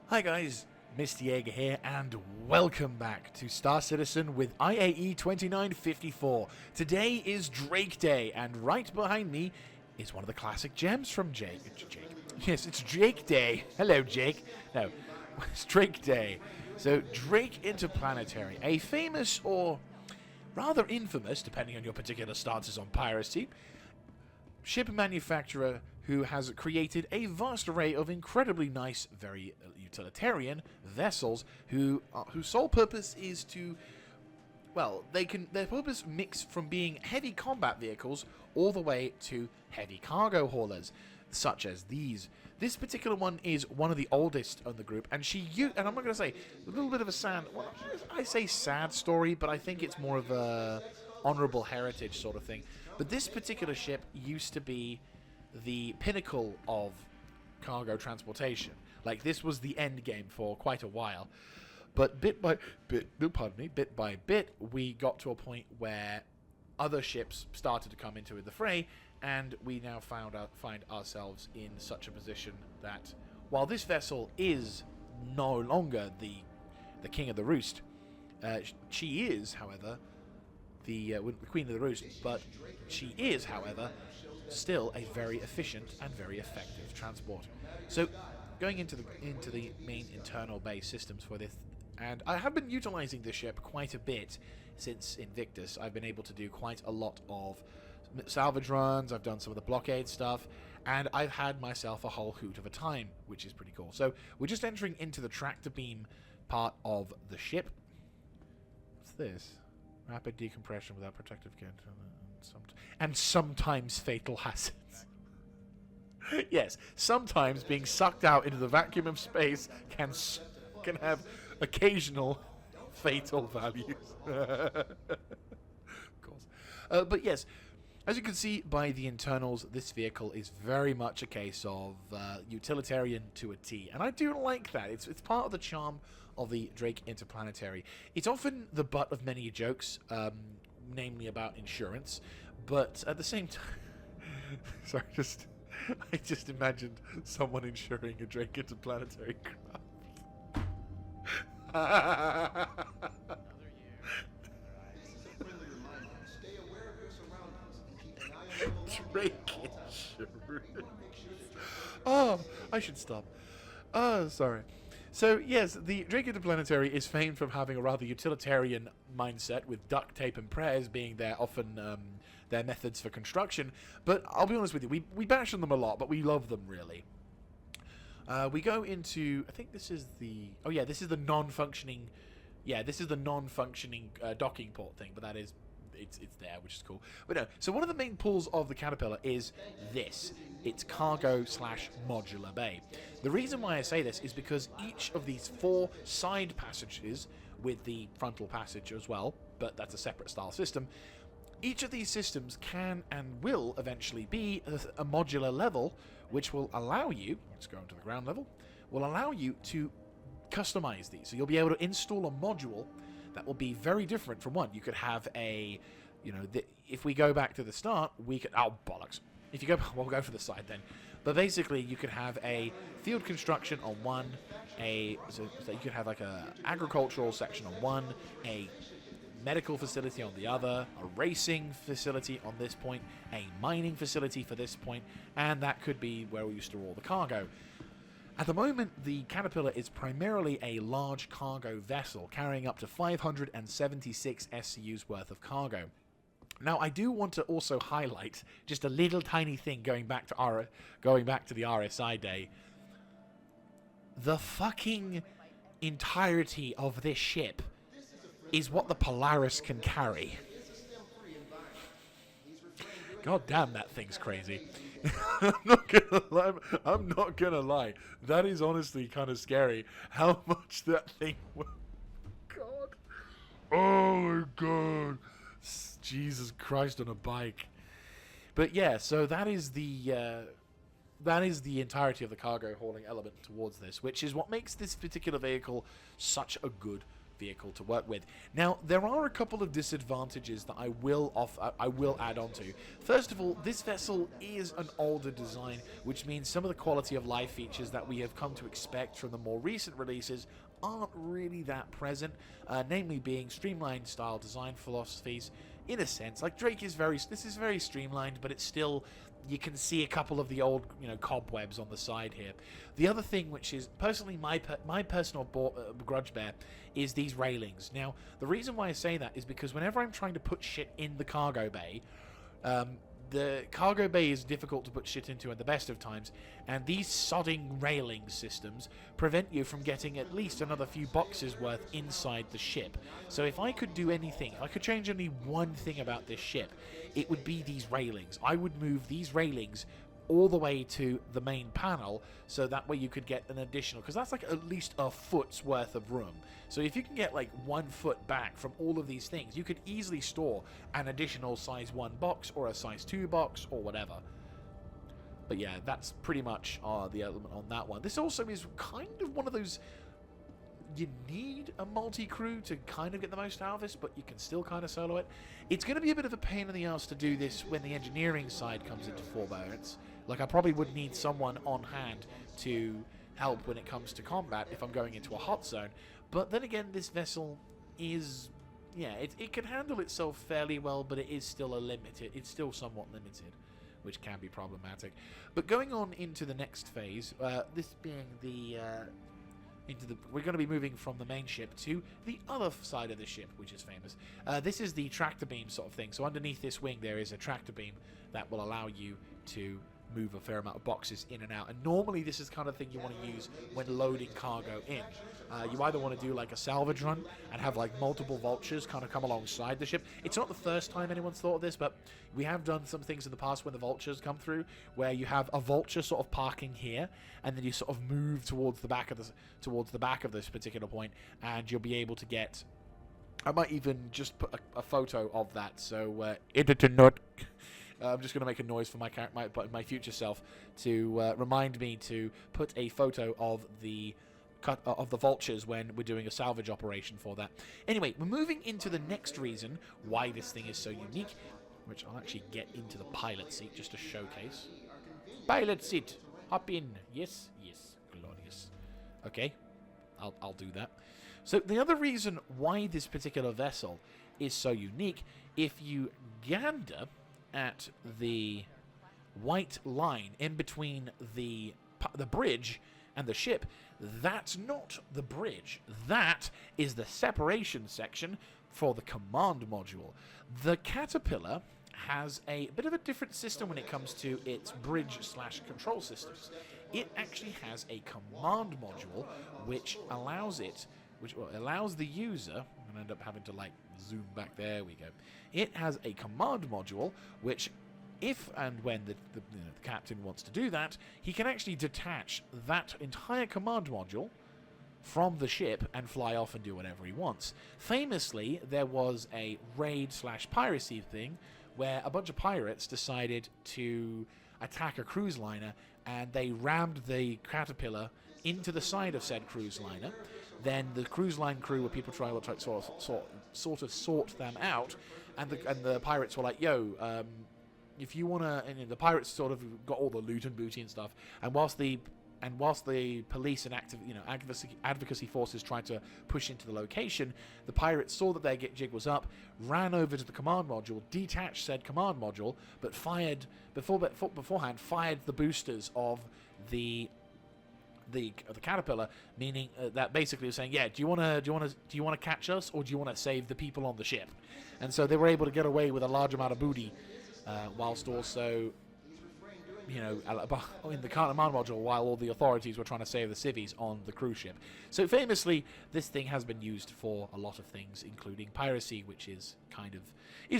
Hi guys, Mr. Jaeger here, and welcome back to Star Citizen with IAE 2954. Today is Drake Day, and right behind me is one of the classic gems from Jake. Yes, it's Drake Day. Hello, Jake. No, it's Drake Day. So, Drake Interplanetary, a famous or rather infamous, depending on your particular stances on piracy, ship manufacturer who has created a vast array of incredibly nice, very utilitarian vessels whose sole purpose is to, well, their purpose mix from being heavy combat vehicles all the way to heavy cargo haulers, such as these. This particular one is one of the oldest on the group, and and I'm not going to say a little bit of a sad, well, I say sad story, but I think it's more of a honorable heritage sort of thing. But this particular ship used to be the pinnacle of cargo transportation. Like, this was the end game for quite a while. But bit by bit, we got to a point where other ships started to come into the fray, and we now find ourselves in such a position that while this vessel is no longer the king of the roost, she is, however, the queen of the roost, but she is, however, still a very efficient and very effective transport. So, going into the main internal base systems for this, and I have been utilizing this ship quite a bit since Invictus. I've been able to do quite a lot of salvage runs, I've done some of the blockade stuff, and I've had myself a whole hoot of a time, which is pretty cool. So, we're just entering into the tractor beam part of the ship. What's this? Rapid decompression without protective gear. And sometimes fatal hazards. Yes, sometimes being sucked out into the vacuum of space can have occasional fatal values. Of course. But yes, as you can see by the internals, this vehicle is very much a case of utilitarian to a T. And I do like that. It's part of the charm of the Drake Interplanetary. It's often the butt of many jokes, namely about insurance, but at the same time... Sorry, I just imagined someone insuring a Drake Interplanetary craft. Drake insurance. Oh, I should stop. Oh, sorry. So, yes, the Drake Interplanetary is famed from having a rather utilitarian mindset, with duct tape and prayers being their methods for construction. But I'll be honest with you, we bash on them a lot, but we love them, really. We go into, I think this is the, oh yeah, this is the non-functioning, docking port thing, but that is, it's there, which is cool. But no, so one of the main pulls of the Caterpillar is this. It's cargo/modular bay. The reason why I say this is because each of these 4 side passages, with the frontal passage as well, but that's a separate style system, each of these systems can and will eventually be a modular level, which will allow you, let's go into the ground level, will allow you to customize these. So you'll be able to install a module that will be very different from one. You could have a, if we go back to the start, we could, oh, bollocks. If you go, we'll go for the side then. But basically, you could have a field construction on one, so you could have like a agricultural section on one, a medical facility on the other, a racing facility on this point, a mining facility for this point, and that could be where we store all the cargo. At the moment, the Caterpillar is primarily a large cargo vessel, carrying up to 576 SCUs worth of cargo. Now, I do want to also highlight just a little tiny thing going back to the RSI day. The fucking entirety of this ship is what the Polaris can carry. God damn, that thing's crazy. I'm not gonna lie. That is honestly kind of scary. How much that thing will... God. Oh my God. Jesus Christ on a bike. But yeah, so that is the entirety of the cargo hauling element towards this, which is what makes this particular vehicle such a good vehicle to work with. Now, there are a couple of disadvantages that I will add on to. First of all, this vessel is an older design, which means some of the quality of life features that we have come to expect from the more recent releases aren't really that present, namely being streamlined style design philosophies. In a sense, like Drake is this is very streamlined, but it's still, you can see a couple of the old, cobwebs on the side here. The other thing, which is personally my personal grudge bear, is these railings. Now, the reason why I say that is because whenever I'm trying to put shit in the cargo bay, the cargo bay is difficult to put shit into at the best of times, and these sodding railing systems prevent you from getting at least another few boxes worth inside the ship. So if I could do anything, if I could change only one thing about this ship, it would be these railings. I would move these railings all the way to the main panel, so that way you could get an additional, because that's like at least a foot's worth of room. So if you can get like 1 foot back from all of these things, you could easily store an additional size 1 box or a size 2 box or whatever. But yeah, that's pretty much the element on that one. This also is kind of one of those, you need a multi-crew to kind of get the most out of this, but you can still kind of solo it. It's going to be a bit of a pain in the ass to do this when the engineering side comes into forbearance. Like, I probably would need someone on hand to help when it comes to combat if I'm going into a hot zone. But then again, this vessel is, yeah, it can handle itself fairly well, but it is still it's still somewhat limited, which can be problematic. But going on into the next phase, this being we're going to be moving from the main ship to the other side of the ship, which is famous. This is the tractor beam sort of thing. So underneath this wing, there is a tractor beam that will allow you to move a fair amount of boxes in and out. And normally this is the kind of thing you want to use when loading cargo in. You either want to do like a salvage run and have like multiple vultures kind of come alongside the ship. It's not the first time anyone's thought of this, but we have done some things in the past when the vultures come through, where you have a vulture sort of parking here, and then you sort of move towards the back of this particular point, and you'll be able to get. I might even just put a photo of that. So editor note. I'm just going to make a noise for my future self to remind me to put a photo of the vultures when we're doing a salvage operation for that. Anyway, we're moving into the next reason why this thing is so unique, which I'll actually get into the pilot seat just to showcase. Pilot seat, hop in. Yes, glorious. Okay, I'll do that. So the other reason why this particular vessel is so unique, if you gander at the white line in between the bridge and the ship, that's not the bridge. That is the separation section for the command module. The Caterpillar has a bit of a different system when it comes to its bridge/control systems. It actually has a command module which allows the user, I'm going to end up having to like zoom back, there we go. It has a command module which, if and when the captain wants to do that, he can actually detach that entire command module from the ship and fly off and do whatever he wants. Famously, there was a raid/piracy thing where a bunch of pirates decided to attack a cruise liner, and they rammed the Caterpillar into the side of said cruise liner. Then the cruise line crew were people trying to sort of sort them out, and the pirates were like, "Yo, if you wanna," and the pirates sort of got all the loot and booty and stuff. And whilst the police and advocacy forces tried to push into the location, the pirates saw that their jig was up, ran over to the command module, detached said command module, but beforehand fired the boosters of the Caterpillar, meaning that basically was saying, yeah, do you want to catch us, or do you want to save the people on the ship? And so they were able to get away with a large amount of booty, whilst also, in the command module, while all the authorities were trying to save the civvies on the cruise ship. So famously, this thing has been used for a lot of things, including piracy, which is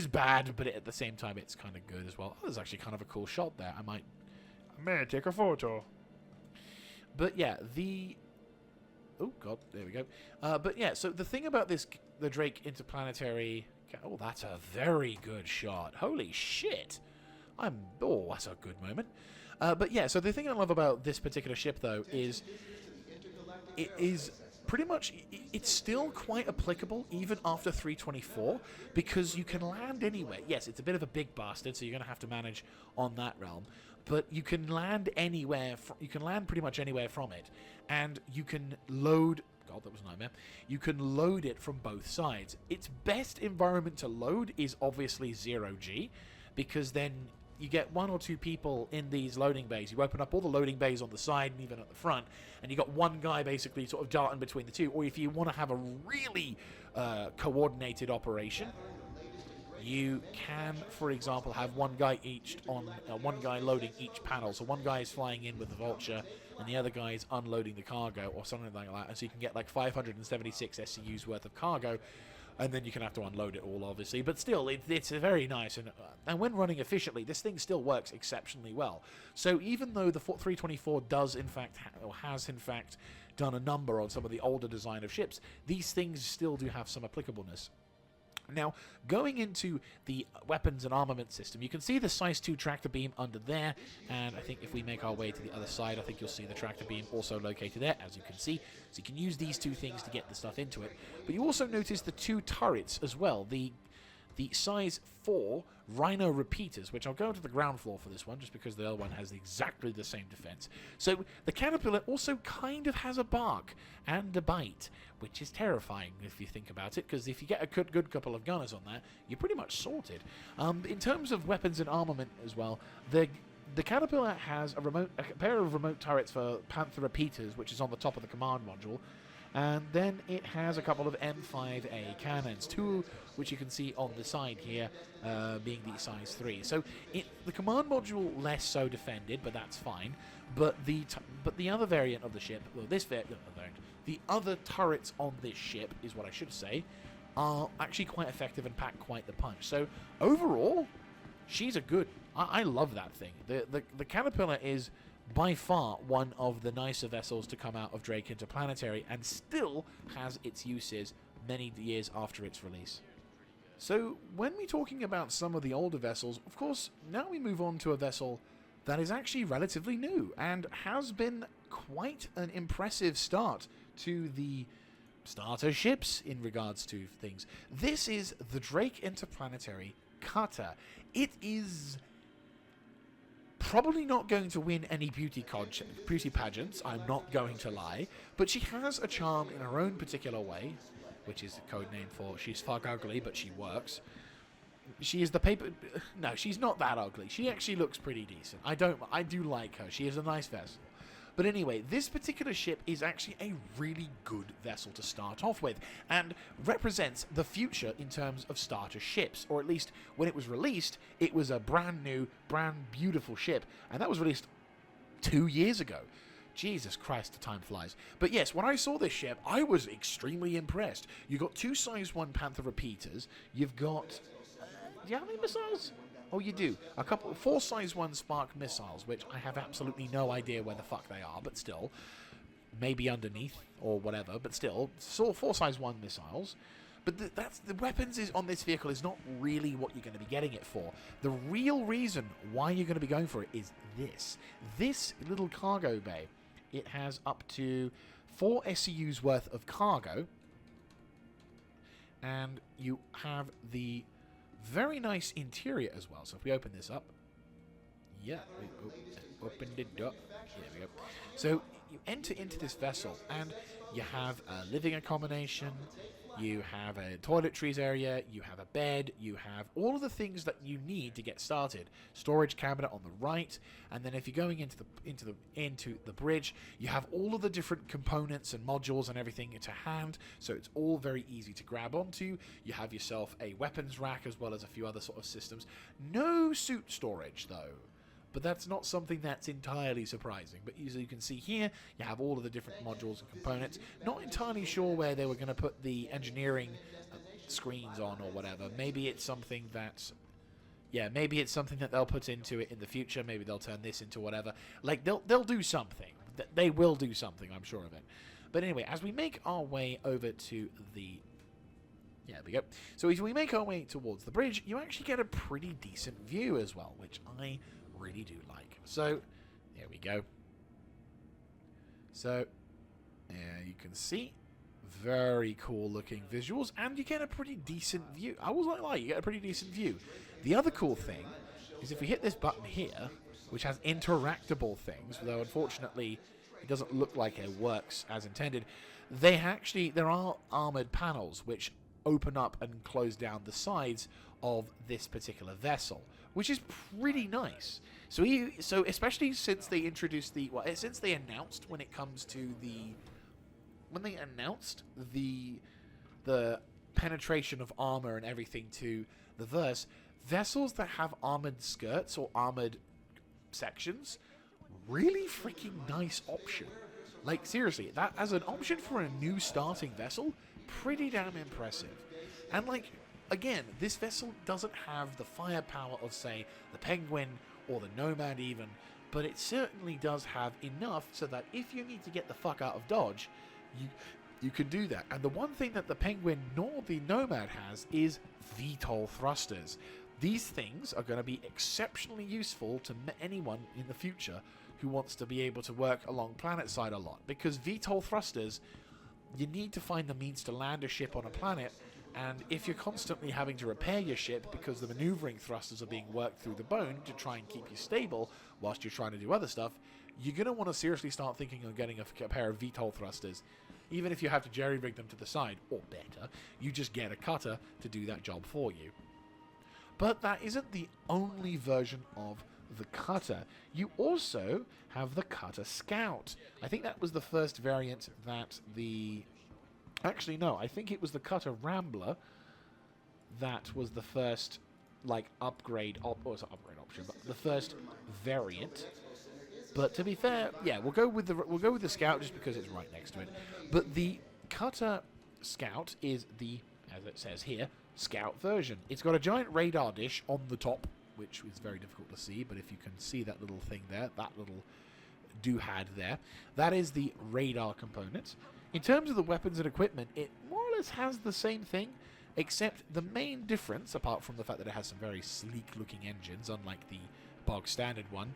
bad, but at the same time, it's kind of good as well. Oh, there's actually kind of a cool shot there. I may take a photo. But yeah, oh god, there we go. But yeah, so the thing about the Drake Interplanetary, oh, that's a very good shot. Holy shit. That's a good moment. But yeah, so the thing I love about this particular ship, though, is it is pretty much it's still quite applicable even after 324 because you can land anywhere. Yes, it's a bit of a big bastard, so you're going to have to manage on that realm, but you can land anywhere. You can land pretty much anywhere from it, and you can load. God, that was a nightmare. You can load it from both sides. Its best environment to load is obviously 0G, because then you get one or two people in these loading bays. You open up all the loading bays on the side and even at the front, and you got one guy basically sort of darting between the two. Or if you want to have a really coordinated operation, you can, for example, have one guy one guy loading each panel. So one guy is flying in with the Vulture, and the other guy is unloading the cargo, or something like that. And so you can get like 576 SCUs worth of cargo, and then you can have to unload it all, obviously. But still, it's very nice, and when running efficiently, this thing still works exceptionally well. So even though the 324 does in fact has in fact done a number on some of the older design of ships, these things still do have some applicableness. Now, going into the weapons and armament system, you can see the size 2 tractor beam under there, and I think if we make our way to the other side, I think you'll see the tractor beam also located there, as you can see. So you can use these two things to get the stuff into it. But you also notice the 2 turrets as well, the size 4 Rhino repeaters, which I'll go to the ground floor for this one, just because the other one has exactly the same defense. So the Caterpillar also kind of has a bark and a bite, which is terrifying if you think about it, because if you get a good couple of gunners on that, you're pretty much sorted. In terms of weapons and armament as well, the Caterpillar has a pair of remote turrets for Panther repeaters, which is on the top of the command module. And then it has a couple of M5A cannons, 2 which you can see on the side here, being the size 3. So the command module less so defended, but that's fine. But the other variant of the ship, well, the other turrets on this ship is what I should say, are actually quite effective and pack quite the punch. So overall, she's a good. I love that thing. The Caterpillar is by far one of the nicer vessels to come out of Drake Interplanetary, and still has its uses many years after its release. So when we're talking about some of the older vessels, of course, now we move on to a vessel that is actually relatively new and has been quite an impressive start to the starter ships in regards to things. This is the Drake Interplanetary Cutter. It is probably not going to win any beauty pageants, I'm not going to lie, but she has a charm in her own particular way, which is a code name for she's fuck ugly, but she works. She is the paper. No, she's not that ugly. She actually looks pretty decent. I do like her. She is a nice vessel. But anyway, this particular ship is actually a really good vessel to start off with, and represents the future in terms of starter ships, or at least when it was released, it was a brand new, brand beautiful ship, and that was released 2 years ago. Jesus Christ, the time flies. But yes, when I saw this ship, I was extremely impressed. You got 2 size 1 Panther repeaters, you've got... do you have any missiles? Oh, you do. 4 size 1 Spark missiles, which I have absolutely no idea where the fuck they are, but still. Maybe underneath, or whatever, but still. 4 size 1 missiles. But the weapons on this vehicle is not really what you're going to be getting it for. The real reason why you're going to be going for it is this. This little cargo bay. It has up to 4 SCUs worth of cargo. And you have the very nice interior as well. So if we open this up, yeah, we opened it up. There we go. So you enter into this vessel, and you have a living accommodation, you have a toiletries area, you have a bed, you have all of the things that you need to get started. Storage cabinet on the right, and then if you're going into the bridge, you have all of the different components and modules and everything to hand, so it's all very easy to grab onto. You have yourself a weapons rack as well as a few other sort of systems. No suit storage though. But that's not something that's entirely surprising. But as you can see here, you have all of the different modules and components. Not entirely sure where they were going to put the engineering screens on or whatever. Maybe it's something that... yeah, maybe it's something that they'll put into it in the future. Maybe they'll turn this into whatever. Like, they'll do something. They will do something, I'm sure of it. But anyway, as we make our way over to the... yeah, there we go. So if we make our way towards the bridge, you actually get a pretty decent view as well, which I really do like. So there we go. So you can see very cool looking visuals, and you get a pretty decent view. I was like, you get a pretty decent view. The other cool thing is if we hit this button here, which has interactable things, though unfortunately it doesn't look like it works as intended, there are armored panels which open up and close down the sides of this particular vessel, which is pretty nice. So especially since they introduced since they announced when they announced the penetration of armor and everything to the verse, vessels that have armored skirts or armored sections, really freaking nice option. Like, seriously, that as an option for a new starting vessel, pretty damn impressive. And, like, again, this vessel doesn't have the firepower of, say, the Penguin or the Nomad even, but it certainly does have enough so that if you need to get the fuck out of Dodge, you can do that. And the one thing that the Penguin nor the Nomad has is VTOL thrusters. These things are going to be exceptionally useful to anyone in the future who wants to be able to work along planetside a lot, because VTOL thrusters, you need to find the means to land a ship on a planet, and if you're constantly having to repair your ship because the maneuvering thrusters are being worked through the bone to try and keep you stable whilst you're trying to do other stuff, you're going to want to seriously start thinking of getting a pair of VTOL thrusters. Even if you have to jerry-rig them to the side, or better, you just get a cutter to do that job for you. But that isn't the only version of the cutter. You also have the Cutter Scout. I think that was the first variant that the... Actually, no, I think it was the Cutter Rambler that was the first, like, upgrade option, but the first variant. But to be fair, yeah, we'll go with the Scout just because it's right next to it. But the Cutter Scout is the, as it says here, Scout version. It's got a giant radar dish on the top, which is very difficult to see, but if you can see that little thing there, that little doohad there, that is the radar component. In terms of the weapons and equipment, it more or less has the same thing, except the main difference, apart from the fact that it has some very sleek-looking engines, unlike the bog standard one,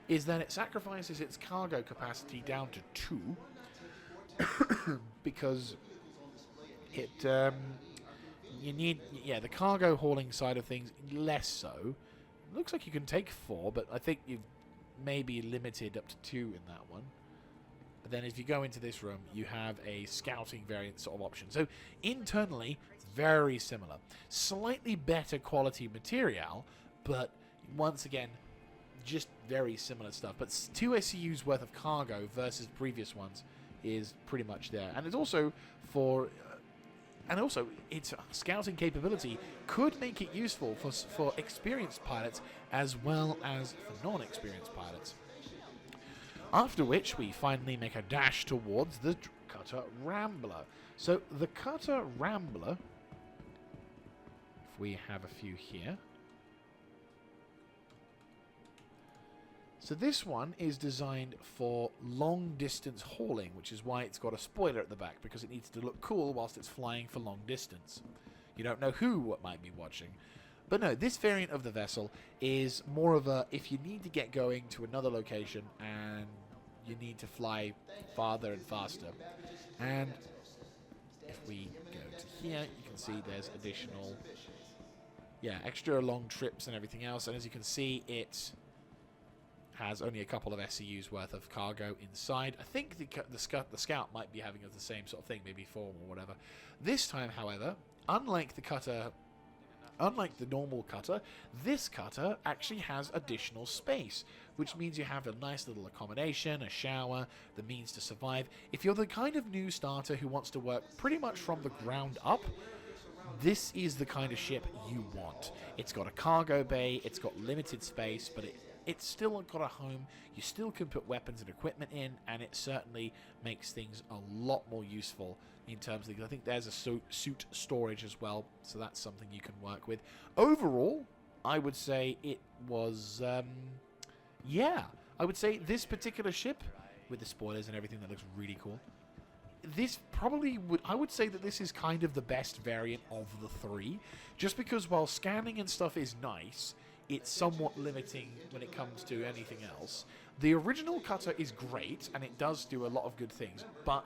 is that it sacrifices its cargo capacity down to 2, because it, you need, the cargo hauling side of things, less so. Looks like you can take 4, but I think you've maybe limited up to 2 in that one. But then if you go into this room, you have a scouting variant sort of option. So internally, it's very similar. Slightly better quality material, but once again, just very similar stuff. But 2 SCUs worth of cargo versus previous ones is pretty much there. And it's also for... And also, its scouting capability could make it useful for experienced pilots as well as for non-experienced pilots. After which, we finally make a dash towards the Cutter Rambler. So, the Cutter Rambler, if we have a few here. So this one is designed for long-distance hauling, which is why it's got a spoiler at the back, because it needs to look cool whilst it's flying for long distance. You don't know who might be watching. But no, this variant of the vessel is more of a, if you need to get going to another location and you need to fly farther and faster. And if we go to here, you can see there's additional, extra long trips and everything else. And as you can see, it has only a couple of SCUs worth of cargo inside. I think the Scout might be having the same sort of thing, maybe 4 or whatever. This time, however, unlike the normal cutter, this cutter actually has additional space, which means you have a nice little accommodation, a shower, the means to survive. If you're the kind of new starter who wants to work pretty much from the ground up, this is the kind of ship you want. It's got a cargo bay, it's got limited space, but it's still got a home. You still can put weapons and equipment in, and it certainly makes things a lot more useful in terms of, I think there's a suit storage as well, so that's something you can work with. Overall, I would say it was, I would say this particular ship, with the spoilers and everything, that looks really cool. This probably I would say that this is kind of the best variant of the 3, just because while scanning and stuff is nice, it's somewhat limiting when it comes to anything else. The original cutter is great, and it does do a lot of good things, but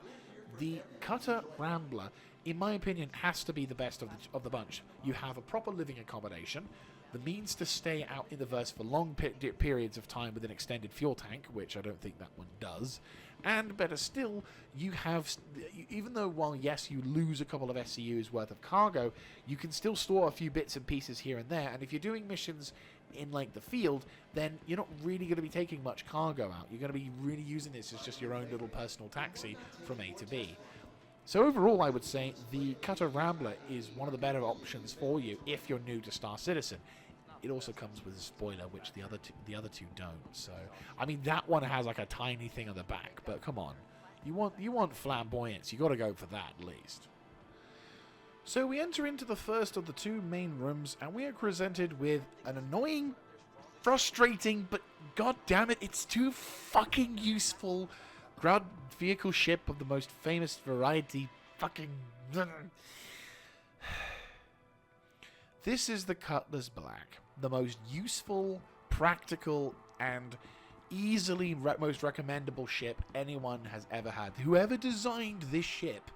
The Cutter Rambler, in my opinion, has to be the best of the bunch. You have a proper living accommodation, the means to stay out in the verse for long periods of time with an extended fuel tank, which I don't think that one does, and better still, you have, even though while yes you lose a couple of SCUs worth of cargo, you can still store a few bits and pieces here and there, and if you're doing missions in like the field, then you're not really going to be taking much cargo out. You're going to be really using this as just your own little personal taxi from A to B. So overall, I would say the Cutter Rambler is one of the better options for you if you're new to Star Citizen. It also comes with a spoiler, which the other two don't. So, I mean, that one has like a tiny thing on the back, but come on, you want flamboyance, you got to go for that at least. So we enter into the first of the two main rooms, and we are presented with an annoying, frustrating, but god damn it, it's too fucking useful ground vehicle ship of the most famous variety. Fucking. This is the Cutlass Black, the most useful, practical, and easily most recommendable ship anyone has ever had. Whoever designed this ship,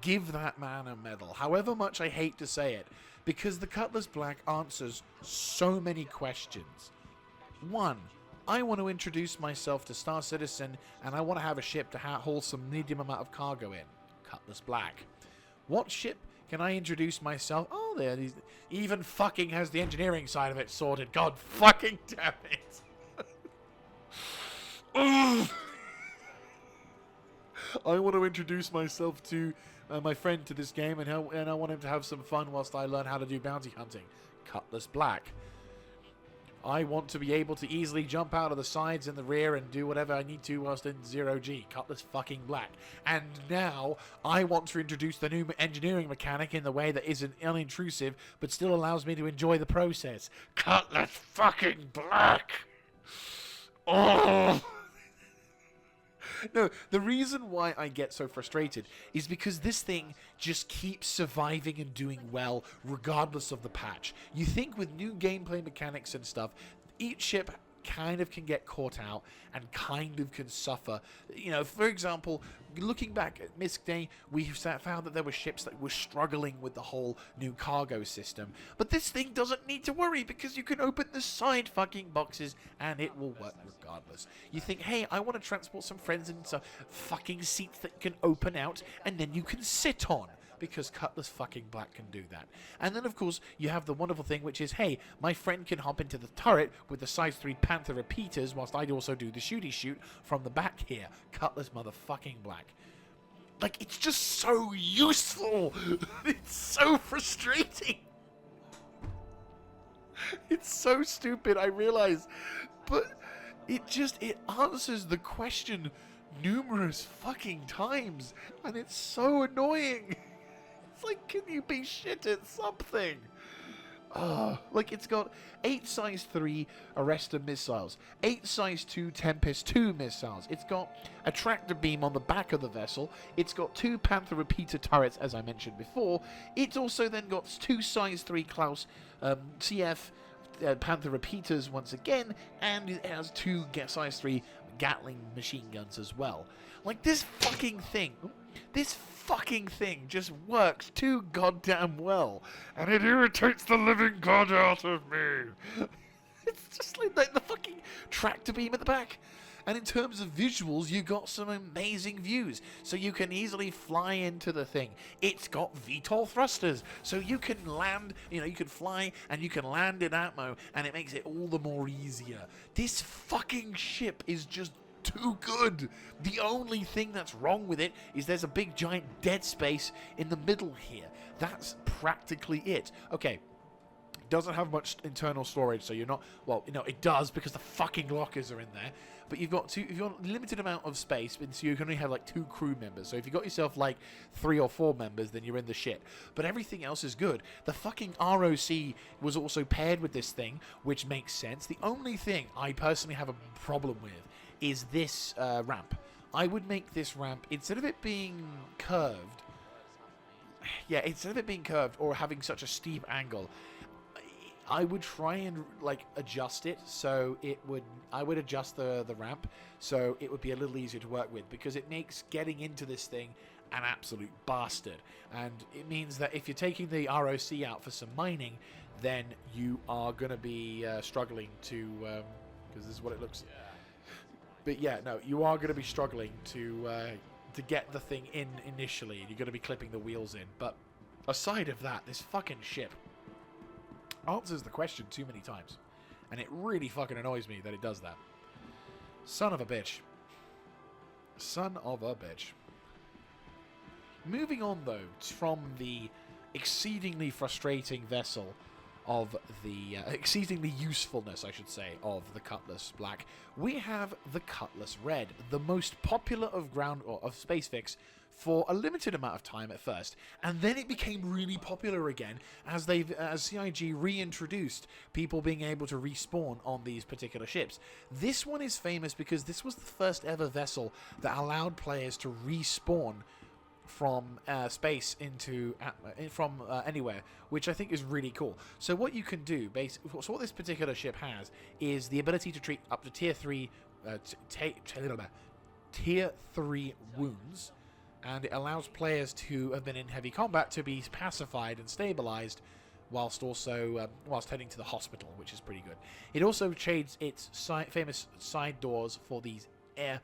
give that man a medal. However much I hate to say it, because the Cutlass Black answers so many questions. 1. I want to introduce myself to Star Citizen, and I want to have a ship to haul some medium amount of cargo in. Cutlass Black. What ship can I introduce myself? Oh, there. Even fucking has the engineering side of it sorted. God fucking damn it. I want to introduce myself to my friend to this game, and I want him to have some fun whilst I learn how to do bounty hunting. Cutlass Black. I want to be able to easily jump out of the sides and the rear and do whatever I need to whilst in 0G. Cutlass fucking Black. And now, I want to introduce the new engineering mechanic in the way that isn't unintrusive, but still allows me to enjoy the process. Cutlass fucking Black! Oh! No, the reason why I get so frustrated is because this thing just keeps surviving and doing well regardless of the patch. You think with new gameplay mechanics and stuff, each ship kind of can get caught out and kind of can suffer. You know, for example, looking back at Misk Day, we found that there were ships that were struggling with the whole new cargo system. But this thing doesn't need to worry because you can open the side fucking boxes and it will work regardless. You think, hey, I want to transport some friends in some fucking seats that can open out and then you can sit on. Because Cutlass fucking Black can do that. And then, of course, you have the wonderful thing, which is, hey, my friend can hop into the turret with the size 3 Panther repeaters, whilst I also do the shooty shoot from the back here. Cutlass motherfucking Black. Like, it's just so useful. It's so frustrating. It's so stupid, I realize. But it answers the question numerous fucking times. And it's so annoying. It's like, can you be shit at something? Like, it's got 8 size 3 Arrestor missiles, 8 size 2 Tempest 2 missiles. It's got a tractor beam on the back of the vessel. It's got 2 Panther repeater turrets, as I mentioned before. It's also then got 2 size 3 Klaus CF Panther repeaters once again, and it has 2 size 3 Gatling machine guns as well. Like, this fucking thing just works too goddamn well, and it irritates the living god out of me. It's just like the fucking tractor beam at the back. And in terms of visuals, you got some amazing views, so you can easily fly into the thing. It's got VTOL thrusters, so you can land, you can fly and you can land in atmo, and it makes it all the more easier. This fucking ship is just too good. The only thing that's wrong with it is there's a big giant dead space in the middle here. That's practically it. Okay. Doesn't have much internal storage, so you're not, well, it does because the fucking lockers are in there, but you've got a limited amount of space, and so you can only have like 2 crew members. So if you got yourself like 3 or 4 members, then you're in the shit. But everything else is good. The fucking ROC was also paired with this thing, which makes sense. The only thing I personally have a problem with is this ramp. I would make this ramp, instead of it being curved, or having such a steep angle, I would try and adjust it so I would adjust the ramp so it would be a little easier to work with, because it makes getting into this thing an absolute bastard. And it means that if you're taking the ROC out for some mining, then you are going to be struggling to, because this is what it looks. But yeah, no, you are going to be struggling to get the thing in initially, and you're going to be clipping the wheels in. But aside of that, this fucking ship answers the question too many times, and it really fucking annoys me that it does that. Son of a bitch. Son of a bitch. Moving on, though, from the exceedingly frustrating vessel of the exceedingly usefulness, I should say, of the Cutlass Black, we have the Cutlass Red, the most popular of space fix for a limited amount of time at first, and then it became really popular again as CIG reintroduced people being able to respawn on these particular ships. This one is famous because this was the first ever vessel that allowed players to respawn from space into from anywhere, which I think is really cool. So what you can do, so what this particular ship has is the ability to treat up to tier 3 wounds, and it allows players who have been in heavy combat to be pacified and stabilized whilst heading to the hospital, which is pretty good. It also shades its famous side doors for these air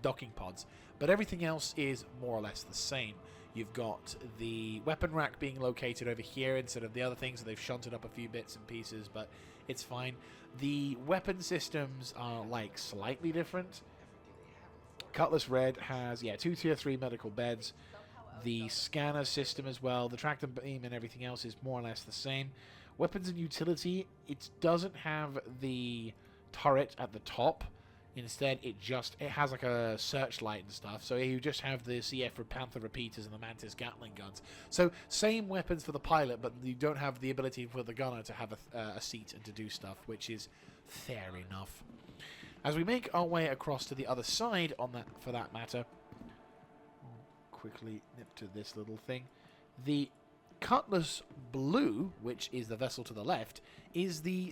docking pods, but everything else is more or less the same. You've got the weapon rack being located over here instead of the other things, so they've shunted up a few bits and pieces, but it's fine. The weapon systems are like slightly different. Cutlass Red has 2 tier 3 medical beds. The scanner system as well, the tractor beam and everything else is more or less the same. Weapons and utility, it doesn't have the turret at the top. Instead, it has like a searchlight and stuff. So you just have the CF Panther repeaters and the Mantis Gatling guns. So same weapons for the pilot, but you don't have the ability for the gunner to have a seat and to do stuff, which is fair enough. As we make our way across to the other side for that matter, quickly nip to this little thing. The Cutlass Blue, which is the vessel to the left, is the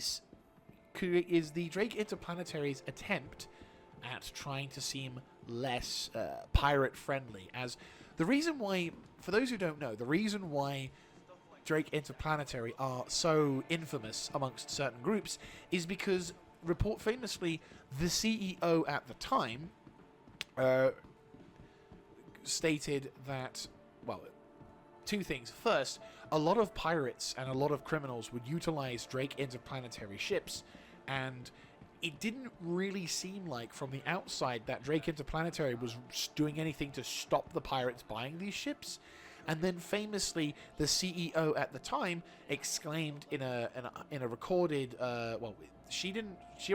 Drake Interplanetary's attempt at trying to seem less pirate-friendly. As the reason why, for those who don't know, the reason why Drake Interplanetary are so infamous amongst certain groups is because, famously, the CEO at the time stated that, well, two things. First, a lot of pirates and a lot of criminals would utilize Drake Interplanetary ships, and it didn't really seem like from the outside that Drake Interplanetary was doing anything to stop the pirates buying these ships. And then famously, the CEO at the time exclaimed in a recorded, she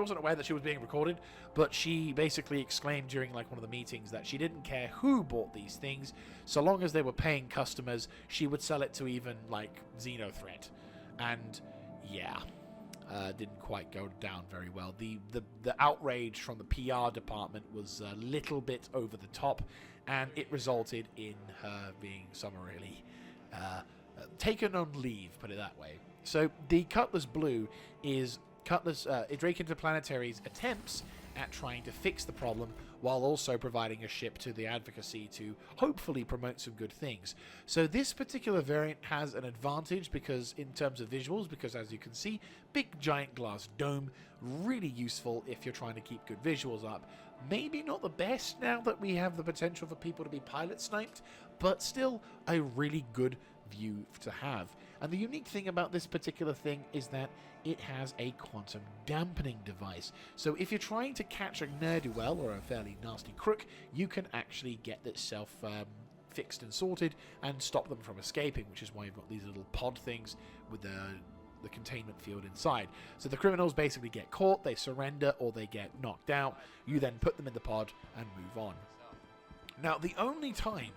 wasn't aware that she was being recorded, but she basically exclaimed during like one of the meetings that she didn't care who bought these things, so long as they were paying customers, she would sell it to even like Xenothreat. And yeah, didn't quite go down very well. The outrage from the PR department was a little bit over the top, and it resulted in her being summarily taken on leave, put it that way. So the Cutlass Blue is Drake Interplanetary's attempts at trying to fix the problem while also providing a ship to the advocacy to hopefully promote some good things. So this particular variant has an advantage because in terms of visuals, because as you can see, big giant glass dome, really useful if you're trying to keep good visuals up. Maybe not the best now that we have the potential for people to be pilot sniped, but still a really good view to have. And the unique thing about this particular thing is that it has a quantum dampening device. So if you're trying to catch a ne'er-do-well or a fairly nasty crook, you can actually get itself fixed and sorted and stop them from escaping, which is why you've got these little pod things with the containment field inside. So the criminals basically get caught, they surrender, or they get knocked out. You then put them in the pod and move on. Now, the only time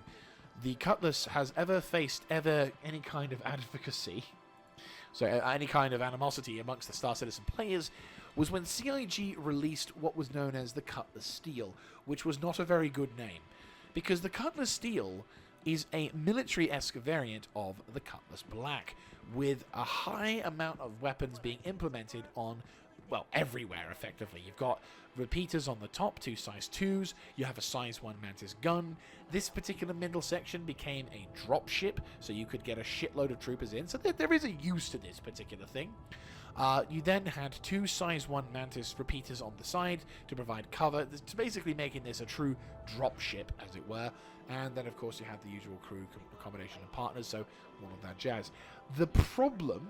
the Cutlass has ever faced any kind of advocacy, so any kind of animosity amongst the Star Citizen players, was when CIG released what was known as the Cutlass Steel, which was not a very good name, because the Cutlass Steel is a military-esque variant of the Cutlass Black, with a high amount of weapons being implemented on well, everywhere, effectively. You've got repeaters on the top, 2 size 2s. You have a size 1 Mantis gun. This particular middle section became a drop ship, so you could get a shitload of troopers in. So there is a use to this particular thing. You then had 2 size 1 Mantis repeaters on the side to provide cover, to basically making this a true drop ship, as it were. And then, of course, you had the usual crew accommodation and partners, so all of that jazz. The problem...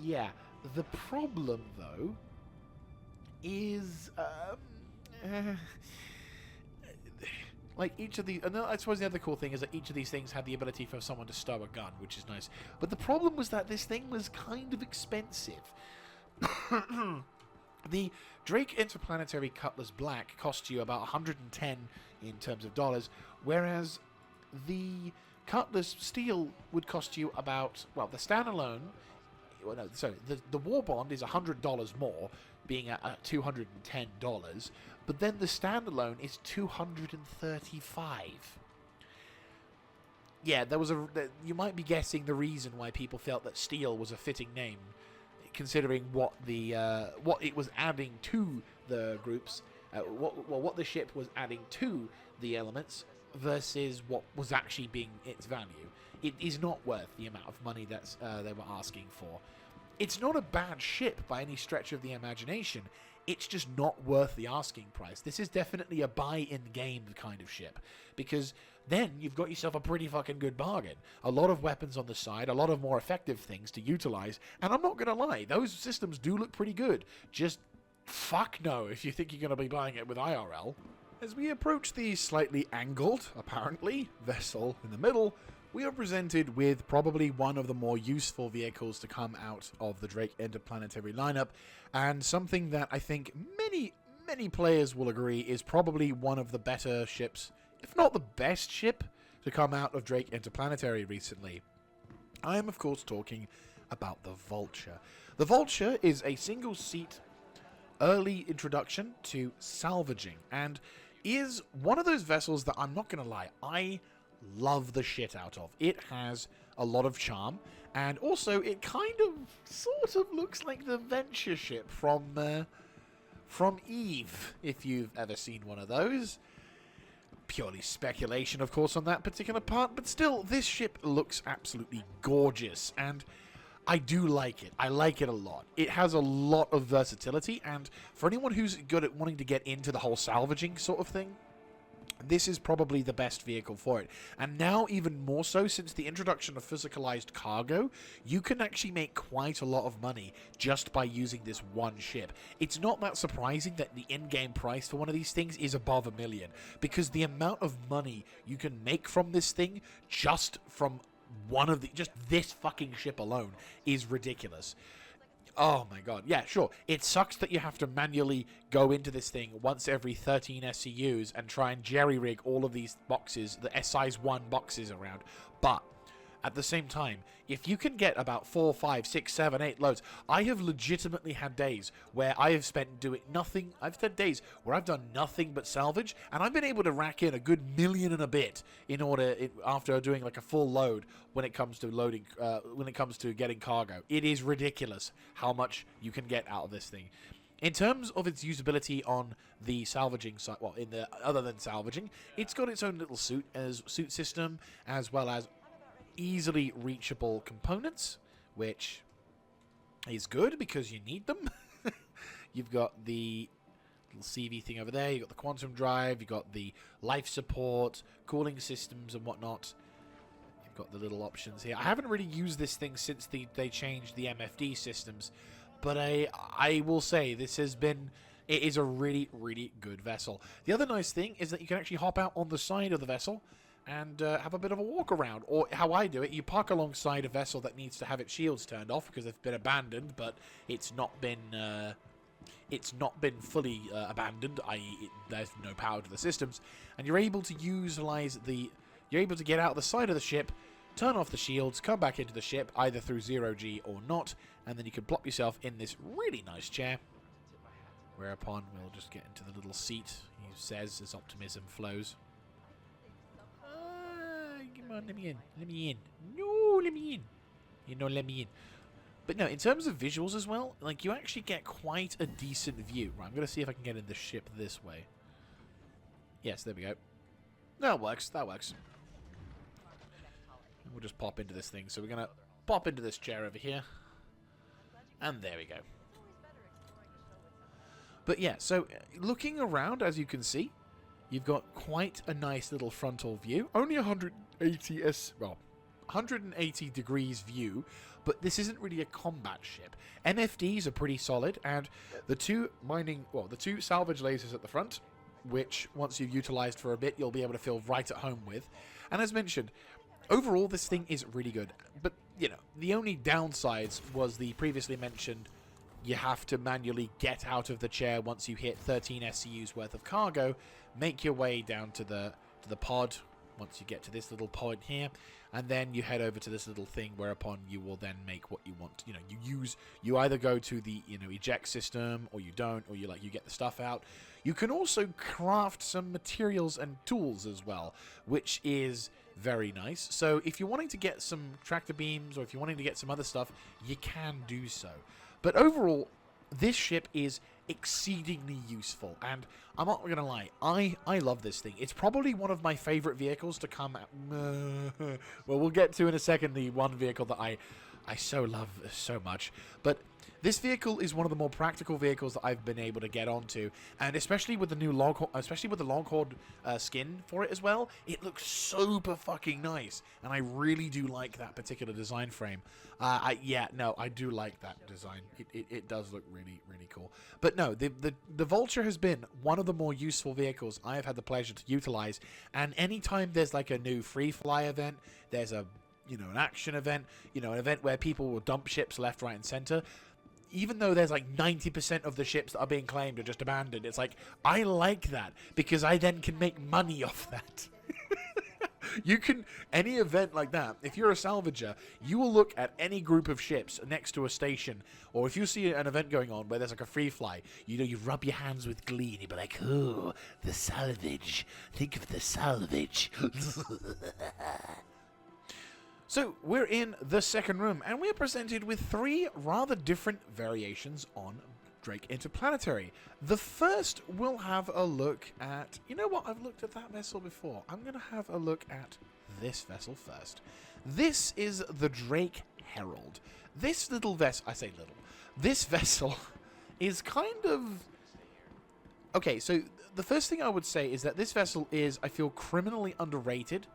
Yeah, the problem, though, is... like, each of these... And I suppose the other cool thing is that each of these things had the ability for someone to stow a gun, which is nice. But the problem was that this thing was kind of expensive. The Drake Interplanetary Cutlass Black cost you about 110 in terms of dollars, whereas the Cutlass Steel would cost you about... Well, the standalone... Well, no, sorry, the War Bond is $100 more, being at $210, but then the standalone is $235. Yeah, there was you might be guessing the reason why people felt that Steel was a fitting name, considering what it was adding to the groups, what the ship was adding to the elements versus what was actually being its value. It is not worth the amount of money that they were asking for. It's not a bad ship by any stretch of the imagination. It's just not worth the asking price. This is definitely a buy-in-game kind of ship, because then you've got yourself a pretty fucking good bargain. A lot of weapons on the side, a lot of more effective things to utilize, and I'm not going to lie, those systems do look pretty good. Just fuck no if you think you're going to be buying it with IRL. As we approach the slightly angled, apparently, vessel in the middle, we are presented with probably one of the more useful vehicles to come out of the Drake Interplanetary lineup, and something that I think many players will agree is probably one of the better ships, if not the best ship, to come out of Drake Interplanetary recently. I am, of course, talking about the Vulture. The Vulture is a single-seat early introduction to salvaging, and is one of those vessels that, I'm not going to lie, I love the shit out of. It has a lot of charm, and also it kind of sort of looks like the Venture ship from Eve, if you've ever seen one of those. Purely speculation, of course, on that particular part, but still, this ship looks absolutely gorgeous, and I do like it. I like it a lot. It has a lot of versatility, and for anyone who's good at wanting to get into the whole salvaging sort of thing, this is probably the best vehicle for it. And now even more so, since the introduction of physicalized cargo, you can actually make quite a lot of money just by using this one ship. It's not that surprising that the in-game price for one of these things is above $1 million, because the amount of money you can make from this thing just from just this fucking ship alone is ridiculous. Oh my god, yeah, sure. It sucks that you have to manually go into this thing once every 13 SCUs and try and jerry-rig all of these boxes, the size 1 boxes around, but at the same time, if you can get about 4, 5, 6, 7, 8 loads, I have legitimately had days where I have spent doing nothing. I've had days where I've done nothing but salvage, and I've been able to rack in a good $1 million and a bit after doing like a full load when it comes to loading, when it comes to getting cargo. It is ridiculous how much you can get out of this thing. In terms of its usability on the salvaging side, well, other than salvaging, it's got its own little suit system, as well as easily reachable components, which is good because you need them. You've got the little CV thing over there, you've got the quantum drive, you've got the life support, cooling systems and whatnot. You've got the little options here. I haven't really used this thing since they changed the MFD systems, but I will say it is a really, really good vessel. The other nice thing is that you can actually hop out on the side of the vessel and have a bit of a walk around. Or how I do it, you park alongside a vessel that needs to have its shields turned off because they've been abandoned, but it's not been fully abandoned, i.e. there's no power to the systems, and you're able to get out the side of the ship, turn off the shields, come back into the ship, either through 0G or not, and then you can plop yourself in this really nice chair, whereupon we'll just get into the little seat, he says, as optimism flows. Come on, let me in. Let me in. No, let me in. You know, let me in. But no, in terms of visuals as well, like, you actually get quite a decent view. Right, I'm going to see if I can get in the ship this way. Yes, there we go. That works. That works. We'll just pop into this thing. So we're going to pop into this chair over here. And there we go. But yeah, so looking around, as you can see, you've got quite a nice little frontal view. Only 180 degrees view, but this isn't really a combat ship. MFDs are pretty solid, and the two salvage lasers at the front, which once you've utilized for a bit, you'll be able to feel right at home with. And as mentioned, overall, this thing is really good. But, you know, the only downsides was the previously mentioned, you have to manually get out of the chair once you hit 13 SCU's worth of cargo, make your way down to the pod once you get to this little pod here, and then you head over to this little thing, whereupon you will then make what you want. You know, you either go to the, you know, eject system, or you don't, or you get the stuff out. You can also craft some materials and tools as well, which is very nice. So if you're wanting to get some tractor beams, or if you're wanting to get some other stuff, you can do so. But overall, this ship is exceedingly useful, and I'm not gonna lie, I love this thing. It's probably one of my favorite vehicles to come out. Well, we'll get to in a second the one vehicle that I so love so much. But this vehicle is one of the more practical vehicles that I've been able to get onto, and especially with the new Longhorn skin for it as well, it looks super fucking nice, and I really do like that particular design frame. I do like that design. It does look really, really cool. But no, the Vulture has been one of the more useful vehicles I have had the pleasure to utilize, and anytime there's like a new free fly event, there's a, you know, an action event, you know, an event where people will dump ships left, right, and center. Even though there's like 90% of the ships that are being claimed are just abandoned, it's like, I like that, because I then can make money off that. You can, any event like that, if you're a salvager, you will look at any group of ships next to a station, or if you see an event going on where there's like a free fly, you know, you rub your hands with glee, and you'll be like, oh, the salvage. Think of the salvage. So, we're in the second room, and we're presented with three rather different variations on Drake Interplanetary. The first, we'll have a look at... You know what? I've looked at that vessel before. I'm going to have a look at this vessel first. This is the Drake Herald. This little vessel... I say little. This vessel is kind of... Okay, so the first thing I would say is that this vessel is, I feel, criminally underrated.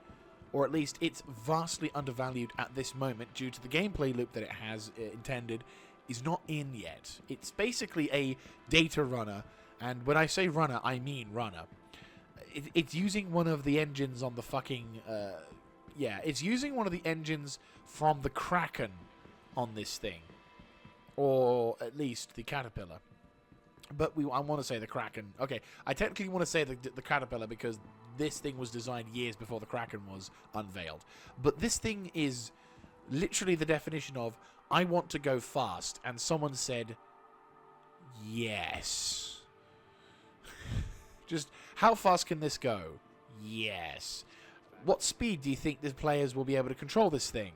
Or at least it's vastly undervalued at this moment due to the gameplay loop that it has intended is not in yet. It's basically a data runner, and when I say runner, I mean runner. It's using one of the engines on the fucking... it's using one of the engines from the Kraken on this thing. Or at least the Caterpillar. But I want to say the Kraken. Okay, I technically want to say the Caterpillar because this thing was designed years before the Kraken was unveiled. But this thing is literally the definition of, I want to go fast. And someone said, yes. Just, how fast can this go? Yes. What speed do you think the players will be able to control this thing?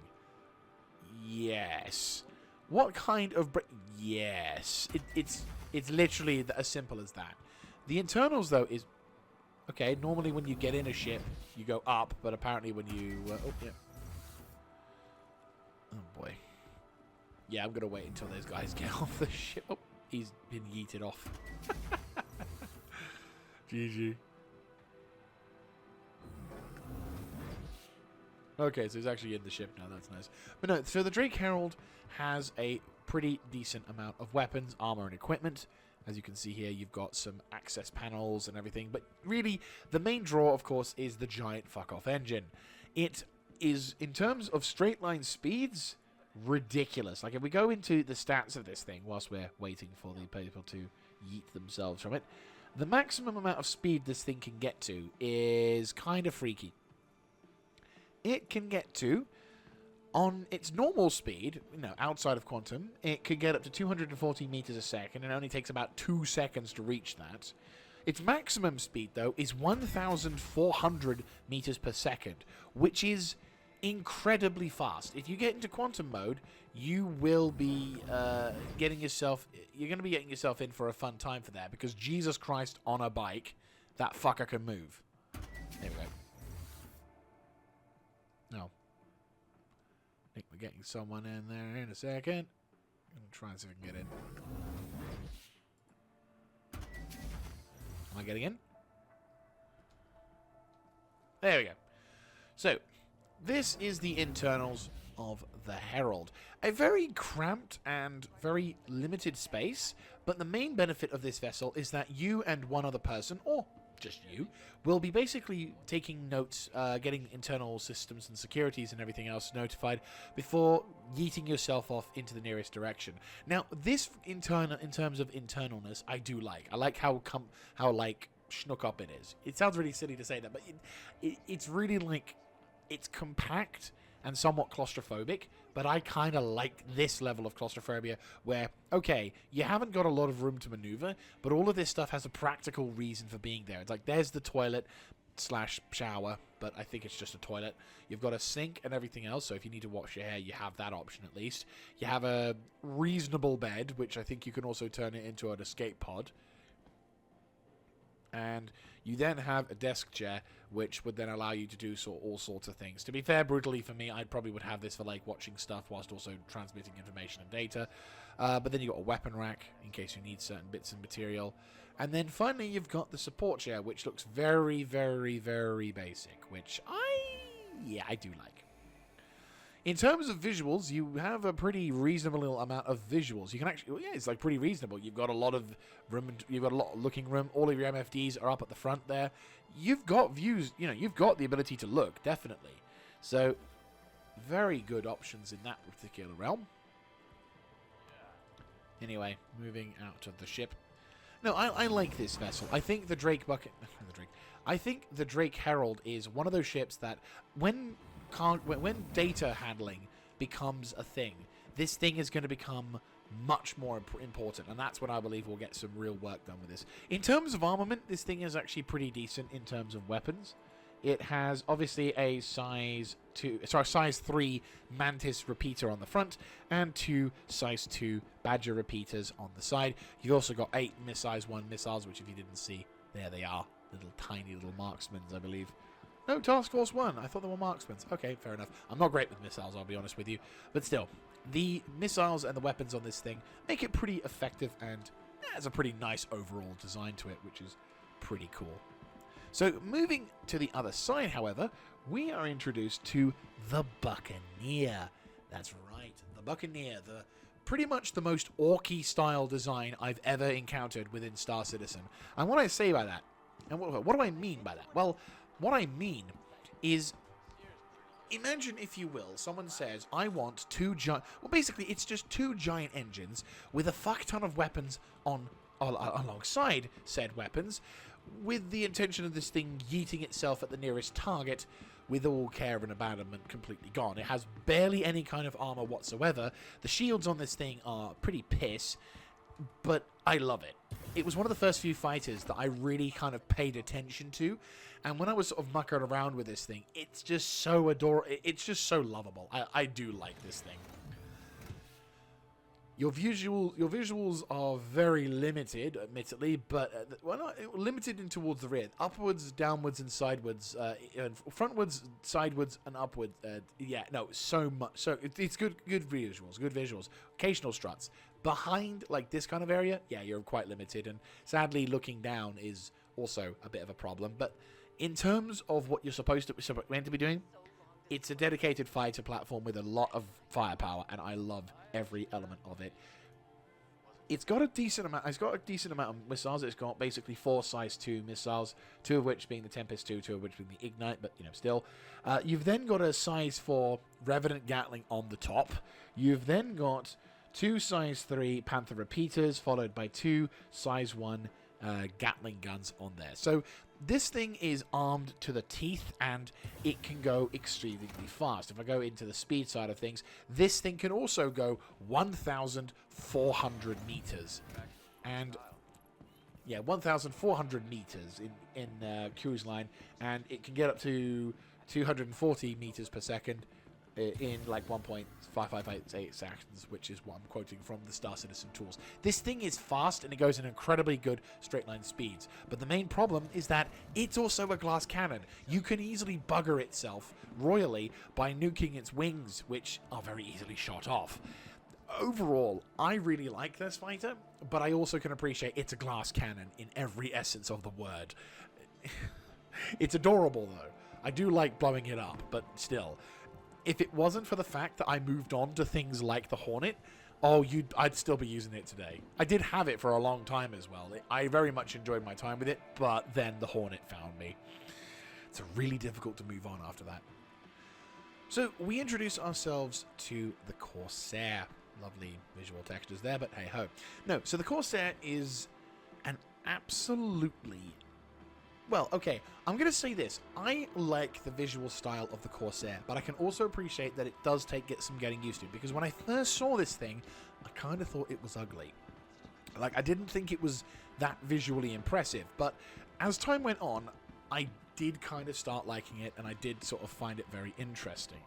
Yes. What kind of... Yes. It's literally as simple as that. The internals, though, is... Okay, normally when you get in a ship, you go up, but apparently when you... oh, yeah. Oh, boy. Yeah, I'm going to wait until those guys get off the ship. Oh, he's been yeeted off. GG. Okay, so he's actually in the ship now. That's nice. But no, so the Drake Herald has a pretty decent amount of weapons, armor, and equipment. As you can see here, you've got some access panels and everything. But really, the main draw, of course, is the giant fuck-off engine. It is, in terms of straight line speeds, ridiculous. Like, if we go into the stats of this thing, whilst we're waiting for the people to yeet themselves from it, the maximum amount of speed this thing can get to is kind of freaky. It can get to, on its normal speed, you know, outside of quantum, it could get up to 240 meters a second, and it only takes about 2 seconds to reach that. Its maximum speed, though, is 1,400 meters per second, which is incredibly fast. If you get into quantum mode, you will be getting yourself... You're going to be getting yourself in for a fun time for that, because Jesus Christ, on a bike, that fucker can move. There we go. No. I think we're getting someone in there in a second. I'm going to try and see if I can get in. Am I getting in? There we go. So, this is the internals of the Herald. A very cramped and very limited space, but the main benefit of this vessel is that you and one other person, or just you, will be basically taking notes, getting internal systems and securities and everything else notified before yeeting yourself off into the nearest direction. Now, this in terms of internalness, I do like. I like how like schnook up it is. It sounds really silly to say that, but it's really like, it's compact and somewhat claustrophobic, but I kind of like this level of claustrophobia where, okay, you haven't got a lot of room to maneuver, but all of this stuff has a practical reason for being there. It's like, there's the toilet / shower, but I think it's just a toilet. You've got a sink and everything else, so if you need to wash your hair, you have that option at least. You have a reasonable bed, which I think you can also turn it into an escape pod. And you then have a desk chair, which would then allow you to do all sorts of things. To be fair, brutally for me, I probably would have this for like watching stuff whilst also transmitting information and data. But then you've got a weapon rack in case you need certain bits of material. And then finally, you've got the support chair, which looks very, very, very basic, which I do like. In terms of visuals, you have a pretty reasonable amount of visuals. You can actually, well, yeah, it's like pretty reasonable. You've got a lot of room, you've got a lot of looking room. All of your MFDs are up at the front there. You've got views, you know, you've got the ability to look, definitely. So, very good options in that particular realm. Anyway, moving out of the ship. No, I like this vessel. I think the Drake bucket, I think the Drake Herald is one of those ships that when data handling becomes a thing, this thing is going to become much more important, and that's when I believe we'll get some real work done with this. In terms of armament, this thing is actually pretty decent in terms of weapons. It has obviously a size 3 Mantis repeater on the front and 2 size 2 Badger repeaters on the side. You've also got 8 size 1 missiles, which if you didn't see, there they are. Little tiny little marksmen, I believe. No, Task Force 1. I thought they were marksmen. Okay, fair enough. I'm not great with missiles, I'll be honest with you. But still, the missiles and the weapons on this thing make it pretty effective, and there's a pretty nice overall design to it, which is pretty cool. So, moving to the other side, however, we are introduced to the Buccaneer. That's right, the Buccaneer, pretty much the most orky style design I've ever encountered within Star Citizen. And what I say by that, and what do I mean by that? Well, what I mean is, imagine, if you will, someone says, I want 2 giant... Well, basically, it's just 2 giant engines with a fuck ton of weapons alongside said weapons, with the intention of this thing yeeting itself at the nearest target with all care and abandonment completely gone. It has barely any kind of armor whatsoever. The shields on this thing are pretty piss, but I love it. It was one of the first few fighters that I really kind of paid attention to, and when I was sort of mucking around with this thing, it's just so adorable. It's just so lovable. I do like this thing. Your visuals are very limited, admittedly, but well, not limited in towards the rear. Upwards, downwards, and sidewards, frontwards, sidewards, and upwards. Yeah, no, so much. So it's good visuals. Occasional struts. Behind, like, this kind of area, yeah, you're quite limited, and sadly, looking down is also a bit of a problem. But in terms of what you're meant to be doing, it's a dedicated fighter platform with a lot of firepower, and I love every element of it. It's got a decent amount of missiles. It's got basically 4 size 2 missiles, 2 of which being the Tempest 2, 2 of which being the Ignite, but, you know, still. You've then got a size 4 Revenant Gatling on the top. You've then got 2 size 3 Panther repeaters, followed by 2 size 1 Gatling guns on there. So this thing is armed to the teeth, and it can go extremely fast. If I go into the speed side of things, this thing can also go 1,400 meters. And yeah, 1,400 meters in cruise line, and it can get up to 240 meters per second in like 1.5588 seconds, which is what I'm quoting from the Star Citizen tools. This thing is fast and it goes in incredibly good straight line speeds, but the main problem is that it's also a glass cannon. You can easily bugger itself royally by nuking its wings, which are very easily shot off. Overall, I really like this fighter, but I also can appreciate it's a glass cannon in every essence of the word. It's adorable though. I do like blowing it up, but still. If it wasn't for the fact that I moved on to things like the Hornet, I'd still be using it today. I did have it for a long time as well. I very much enjoyed my time with it, but then the Hornet found me. It's really difficult to move on after that. So we introduce ourselves to the Corsair. Lovely visual textures there, but hey ho. No, so the Corsair is an absolutely... Well, okay, I'm going to say this. I like the visual style of the Corsair, but I can also appreciate that it does get some getting used to, because when I first saw this thing, I kind of thought it was ugly. Like, I didn't think it was that visually impressive, but as time went on, I did kind of start liking it, and I did sort of find it very interesting.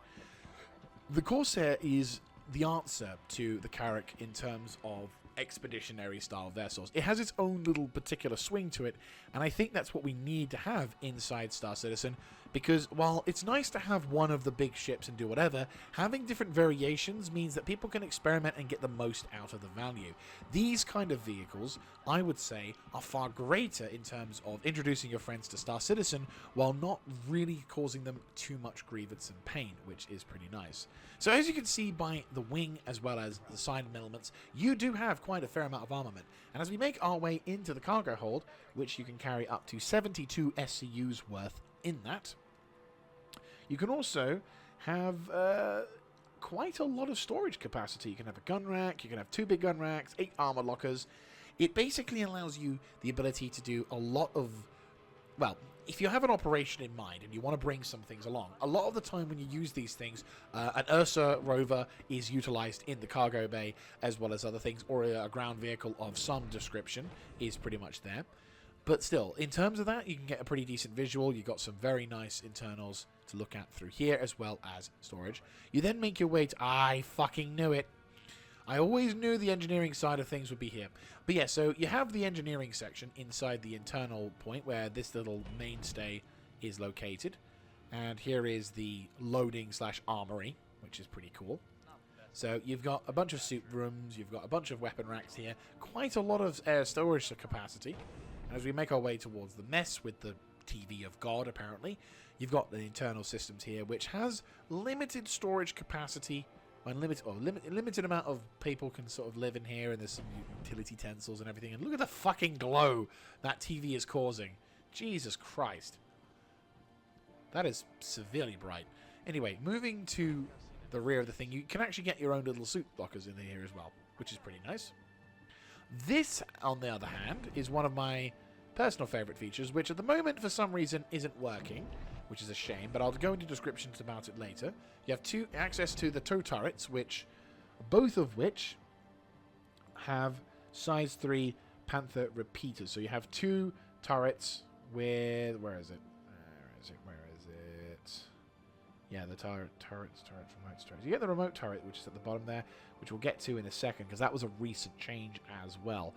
The Corsair is the answer to the Carrack in terms of expeditionary style vessels. It has its own little particular swing to it, and I think that's what we need to have inside Star Citizen, because while it's nice to have one of the big ships and do whatever, having different variations means that people can experiment and get the most out of the value. These kind of vehicles, I would say, are far greater in terms of introducing your friends to Star Citizen while not really causing them too much grievance and pain, which is pretty nice. So as you can see by the wing as well as the side elements, you do have quite a fair amount of armament. And as we make our way into the cargo hold, which you can carry up to 72 SCUs worth in that, you can also have quite a lot of storage capacity. You can have a gun rack, you can have 2 big gun racks, 8 armor lockers. It basically allows you the ability to do a lot of... Well, if you have an operation in mind and you want to bring some things along, a lot of the time when you use these things, an Ursa rover is utilized in the cargo bay as well as other things, or a ground vehicle of some description is pretty much there. But still, in terms of that, you can get a pretty decent visual. You've got some very nice internals to look at through here, as well as storage. You then make your way to... I fucking knew it. I always knew the engineering side of things would be here. But yeah, so you have the engineering section inside the internal point where this little mainstay is located. And here is the loading/armory, which is pretty cool. So you've got a bunch of suit rooms, you've got a bunch of weapon racks here, quite a lot of air storage capacity. And as we make our way towards the mess with the TV of God, apparently, you've got the internal systems here, which has limited storage capacity, limited amount of people can sort of live in here, and there's some utility utensils and everything. And look at the fucking glow that TV is causing. Jesus Christ. That is severely bright. Anyway, moving to the rear of the thing, you can actually get your own little suit lockers in here as well, which is pretty nice. This, on the other hand, is one of my personal favorite features, which at the moment, for some reason, isn't working, which is a shame, but I'll go into descriptions about it later. You have access to the tow turrets, both of which have size 3 Panther repeaters. So you have 2 turrets with... Where is it? Yeah, the turrets from remote turrets. You get the remote turret, which is at the bottom there, which we'll get to in a second, because that was a recent change as well.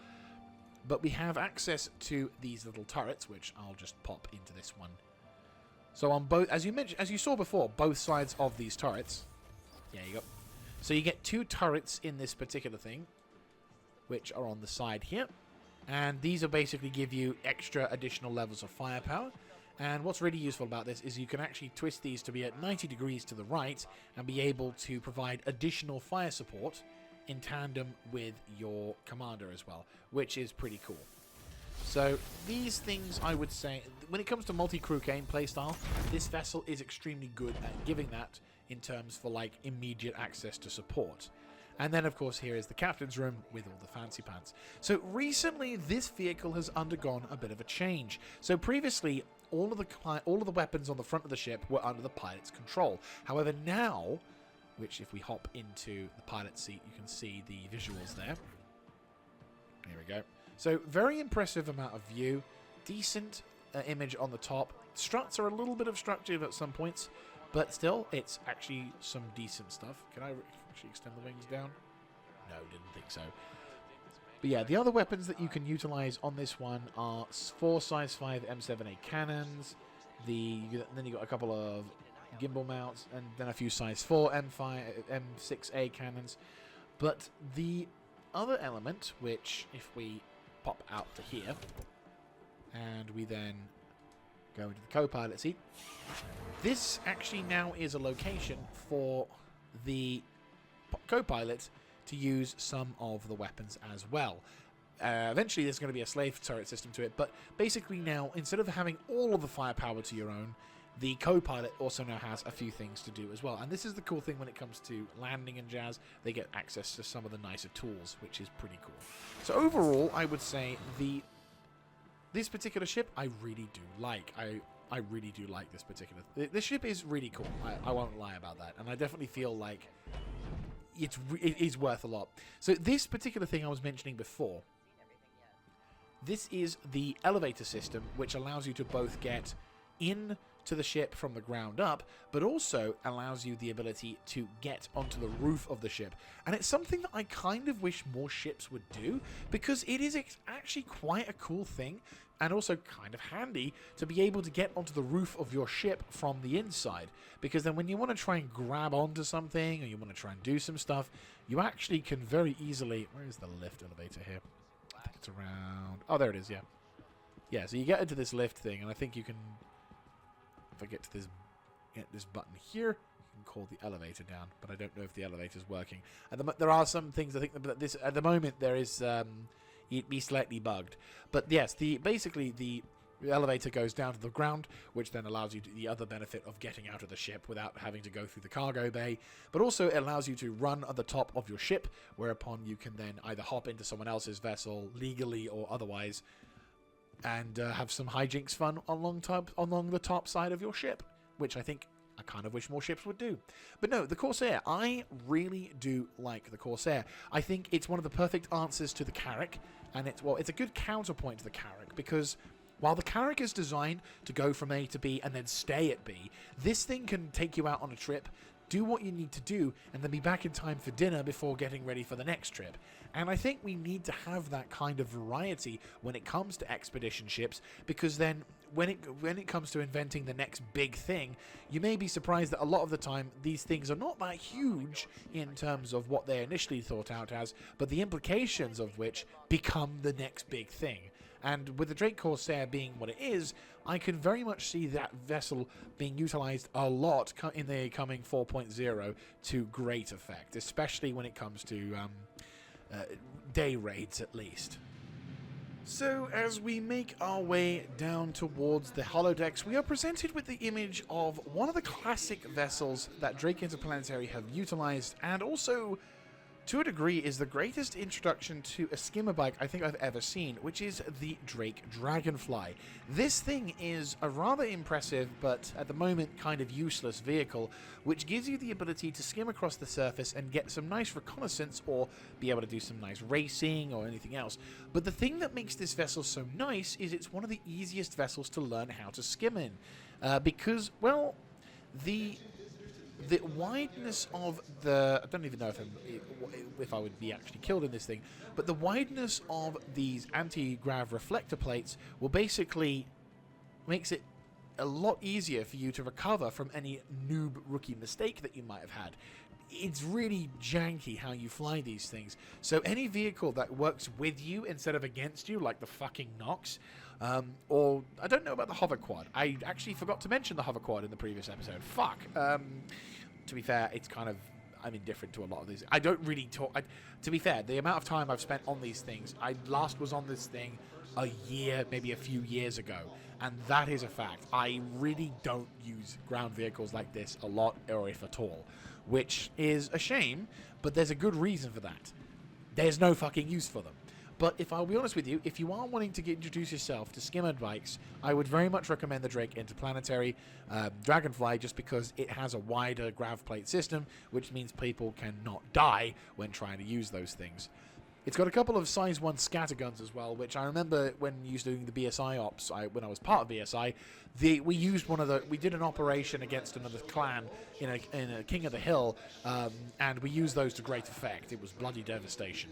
But we have access to these little turrets, which I'll just pop into this one. So on both, as you saw before, both sides of these turrets. Yeah, you go. So you get 2 turrets in this particular thing, which are on the side here. And these will basically give you extra additional levels of firepower. And what's really useful about this is you can actually twist these to be at 90 degrees to the right and be able to provide additional fire support in tandem with your commander as well, which is pretty cool. So these things, I would say, when it comes to multi-crew gameplay style, this vessel is extremely good at giving that in terms for like immediate access to support. And then, of course, here is the captain's room with all the fancy pants. So recently, this vehicle has undergone a bit of a change. So previously, all of the weapons on the front of the ship were under the pilot's control. However, now, which if we hop into the pilot's seat, you can see the visuals there. Here we go. So very impressive amount of view, decent image on the top, struts are a little bit obstructive at some points, but still, it's actually some decent stuff. Can I actually extend the wings down? No, didn't think so. But yeah, the other weapons that you can utilize on this one are 4 size 5 M7A cannons. Then you got a couple of gimbal mounts, and then a few size 4 M6A cannons. But the other element, which if we pop out to here, and we then go into the co-pilot seat, this actually now is a location for the co-pilot to use some of the weapons as well. Eventually there's going to be a slave turret system to it, but basically now, instead of having all of the firepower to your own, the co-pilot also now has a few things to do as well. And this is the cool thing when it comes to landing and jazz. They get access to some of the nicer tools, which is pretty cool. So overall, I would say this particular ship I really do like. I really do like this particular... This ship is really cool. I won't lie about that. And I definitely feel like it is worth a lot. So this particular thing I was mentioning before, this is the elevator system, which allows you to both get in to the ship from the ground up, but also allows you the ability to get onto the roof of the ship. And it's something that I kind of wish more ships would do, because it is actually quite a cool thing, and also kind of handy to be able to get onto the roof of your ship from the inside. Because then when you want to try and grab onto something, or you want to try and do some stuff, you actually can very easily... Where is the lift elevator here? I think it's around... Oh, there it is, yeah. Yeah, so you get into this lift thing, and I think you can... If I get to this button here, you can call the elevator down, but I don't know if the elevator's working. There are some things I think that this at the moment there is it'd be slightly bugged. But yes, basically the elevator goes down to the ground, which then allows you the other benefit of getting out of the ship without having to go through the cargo bay. But also it allows you to run at the top of your ship, whereupon you can then either hop into someone else's vessel legally or otherwise, and have some hijinks fun along the top side of your ship, which I think I kind of wish more ships would do. But no, the Corsair, I really do like the Corsair. I think it's one of the perfect answers to the Carrack, and it's a good counterpoint to the Carrack, because while the Carrack is designed to go from A to B and then stay at B, this thing can take you out on a trip, do what you need to do, and then be back in time for dinner before getting ready for the next trip. And I think we need to have that kind of variety when it comes to expedition ships, because then when it comes to inventing the next big thing, you may be surprised that a lot of the time these things are not that huge in terms of what they initially thought out as, but the implications of which become the next big thing. And with the Drake Corsair being what it is, I can very much see that vessel being utilized a lot in the coming 4.0 to great effect, especially when it comes to day raids at least. So as we make our way down towards the holodecks, we are presented with the image of one of the classic vessels that Drake Interplanetary have utilized, and also to a degree is the greatest introduction to a skimmer bike I think I've ever seen, which is the Drake Dragonfly. This thing is a rather impressive, but at the moment kind of useless vehicle, which gives you the ability to skim across the surface and get some nice reconnaissance, or be able to do some nice racing or anything else. But the thing that makes this vessel so nice is it's one of the easiest vessels to learn how to skim in, because, well, the wideness of the... I don't even know if I would be actually killed in this thing, but the wideness of these anti-grav reflector plates will basically makes it a lot easier for you to recover from any noob rookie mistake that you might have had. It's really janky how you fly these things. So any vehicle that works with you instead of against you, like the fucking Nox, or I don't know about the hover quad. I actually forgot to mention the hover quad in the previous episode. Fuck. To be fair, it's kind of... I'm indifferent to a lot of these. I don't really talk... to be fair, the amount of time I've spent on these things, I last was on this thing a year, maybe a few years ago, and that is a fact. I really don't use ground vehicles like this a lot, or if at all, which is a shame, but there's a good reason for that. There's no fucking use for them. But if I'll be honest with you, if you are wanting to introduce yourself to skimmed bikes, I would very much recommend the Drake Interplanetary Dragonfly, just because it has a wider grav plate system, which means people cannot die when trying to use those things. It's got a couple of size 1 scatter guns as well, which I remember when used to doing the BSI ops. When I was part of BSI, we used one of the. We did an operation against another clan in a King of the Hill, and we used those to great effect. It was bloody devastation.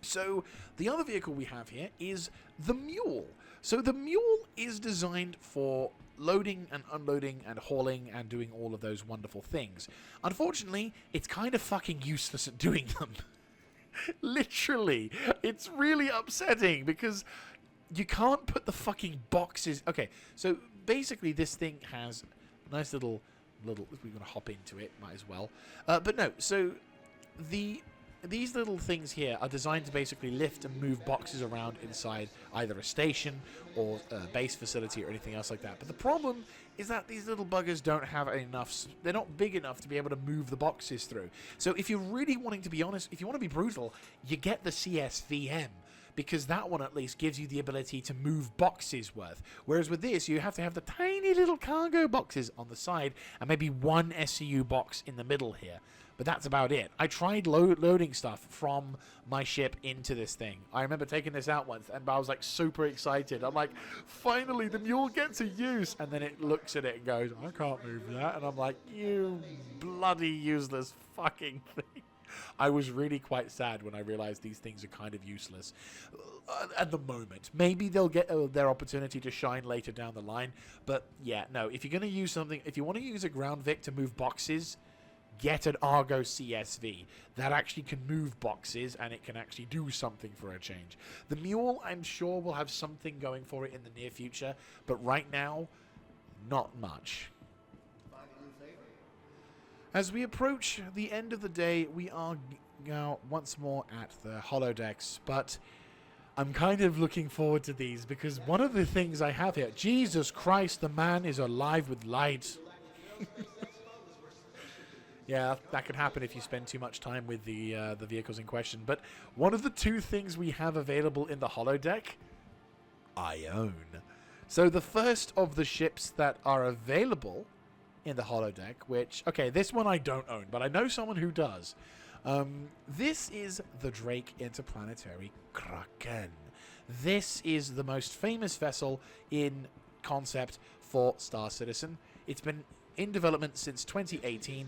So the other vehicle we have here is the Mule. So the Mule is designed for loading and unloading and hauling and doing all of those wonderful things. Unfortunately, it's kind of fucking useless at doing them. Literally. It's really upsetting because you can't put the fucking boxes... Okay, so basically this thing has a nice little... We're going to hop into it, might as well. But no, so these little things here are designed to basically lift and move boxes around inside either a station or a base facility or anything else like that. But the problem is that these little buggers don't have enough... They're not big enough to be able to move the boxes through. So if you're really wanting to be honest, if you want to be brutal, you get the CSVM, because that one at least gives you the ability to move boxes worth. Whereas with this, you have to have the tiny little cargo boxes on the side and maybe one SCU box in the middle here. But that's about it. I tried loading stuff from my ship into this thing. I remember taking this out once, and I was like super excited. I'm like, finally, the Mule gets a use. And then it looks at it and goes, I can't move that. And I'm like, you bloody useless fucking thing. I was really quite sad when I realized these things are kind of useless at the moment. Maybe they'll get their opportunity to shine later down the line. But yeah, no, if you're going to use something, if you want to use a ground Vic to move boxes, get an Argo CSV. That actually can move boxes, and it can actually do something for a change. The Mule, I'm sure, will have something going for it in the near future, but right now, not much. As we approach the end of the day, we are now once more at the holodecks, but I'm kind of looking forward to these, because one of the things I have here, Jesus Christ, the man is alive with light. Yeah, that can happen if you spend too much time with the vehicles in question. But one of the two things we have available in the holodeck, I own. So the first of the ships that are available in the holodeck, which, okay, this one I don't own, but I know someone who does. This is the Drake Interplanetary Kraken. This is the most famous vessel in concept for Star Citizen. It's been in development since 2018.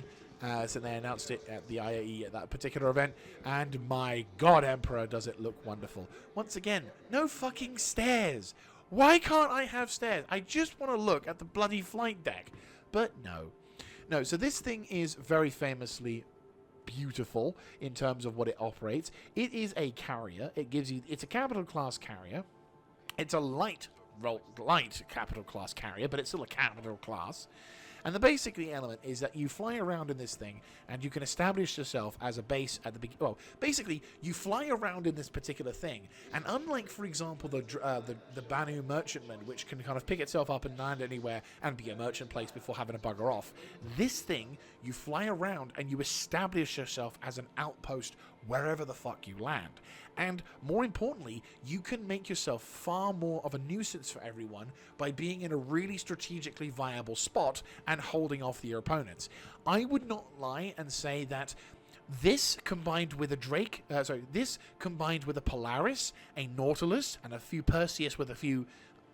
So they announced it at the IAE at that particular event, and my god, Emperor, does it look wonderful. Once again, no fucking stairs. Why can't I have stairs? I just want to look at the bloody flight deck. But no. No, so this thing is very famously beautiful in terms of what it operates. It is a carrier. It's a capital class carrier. It's a light capital class carrier, but it's still a capital class. And the basic element is that you fly around in this thing, and you can establish yourself as a base at the beginning. Well, basically, you fly around in this particular thing, and unlike, for example, the Banu merchantman, which can kind of pick itself up and land anywhere and be a merchant place before having to bugger off, this thing, you fly around and you establish yourself as an outpost wherever the fuck you land. And more importantly, you can make yourself far more of a nuisance for everyone by being in a really strategically viable spot and holding off your opponents. I would not lie and say that this combined with a this combined with a Polaris, a Nautilus, and a few Perseus with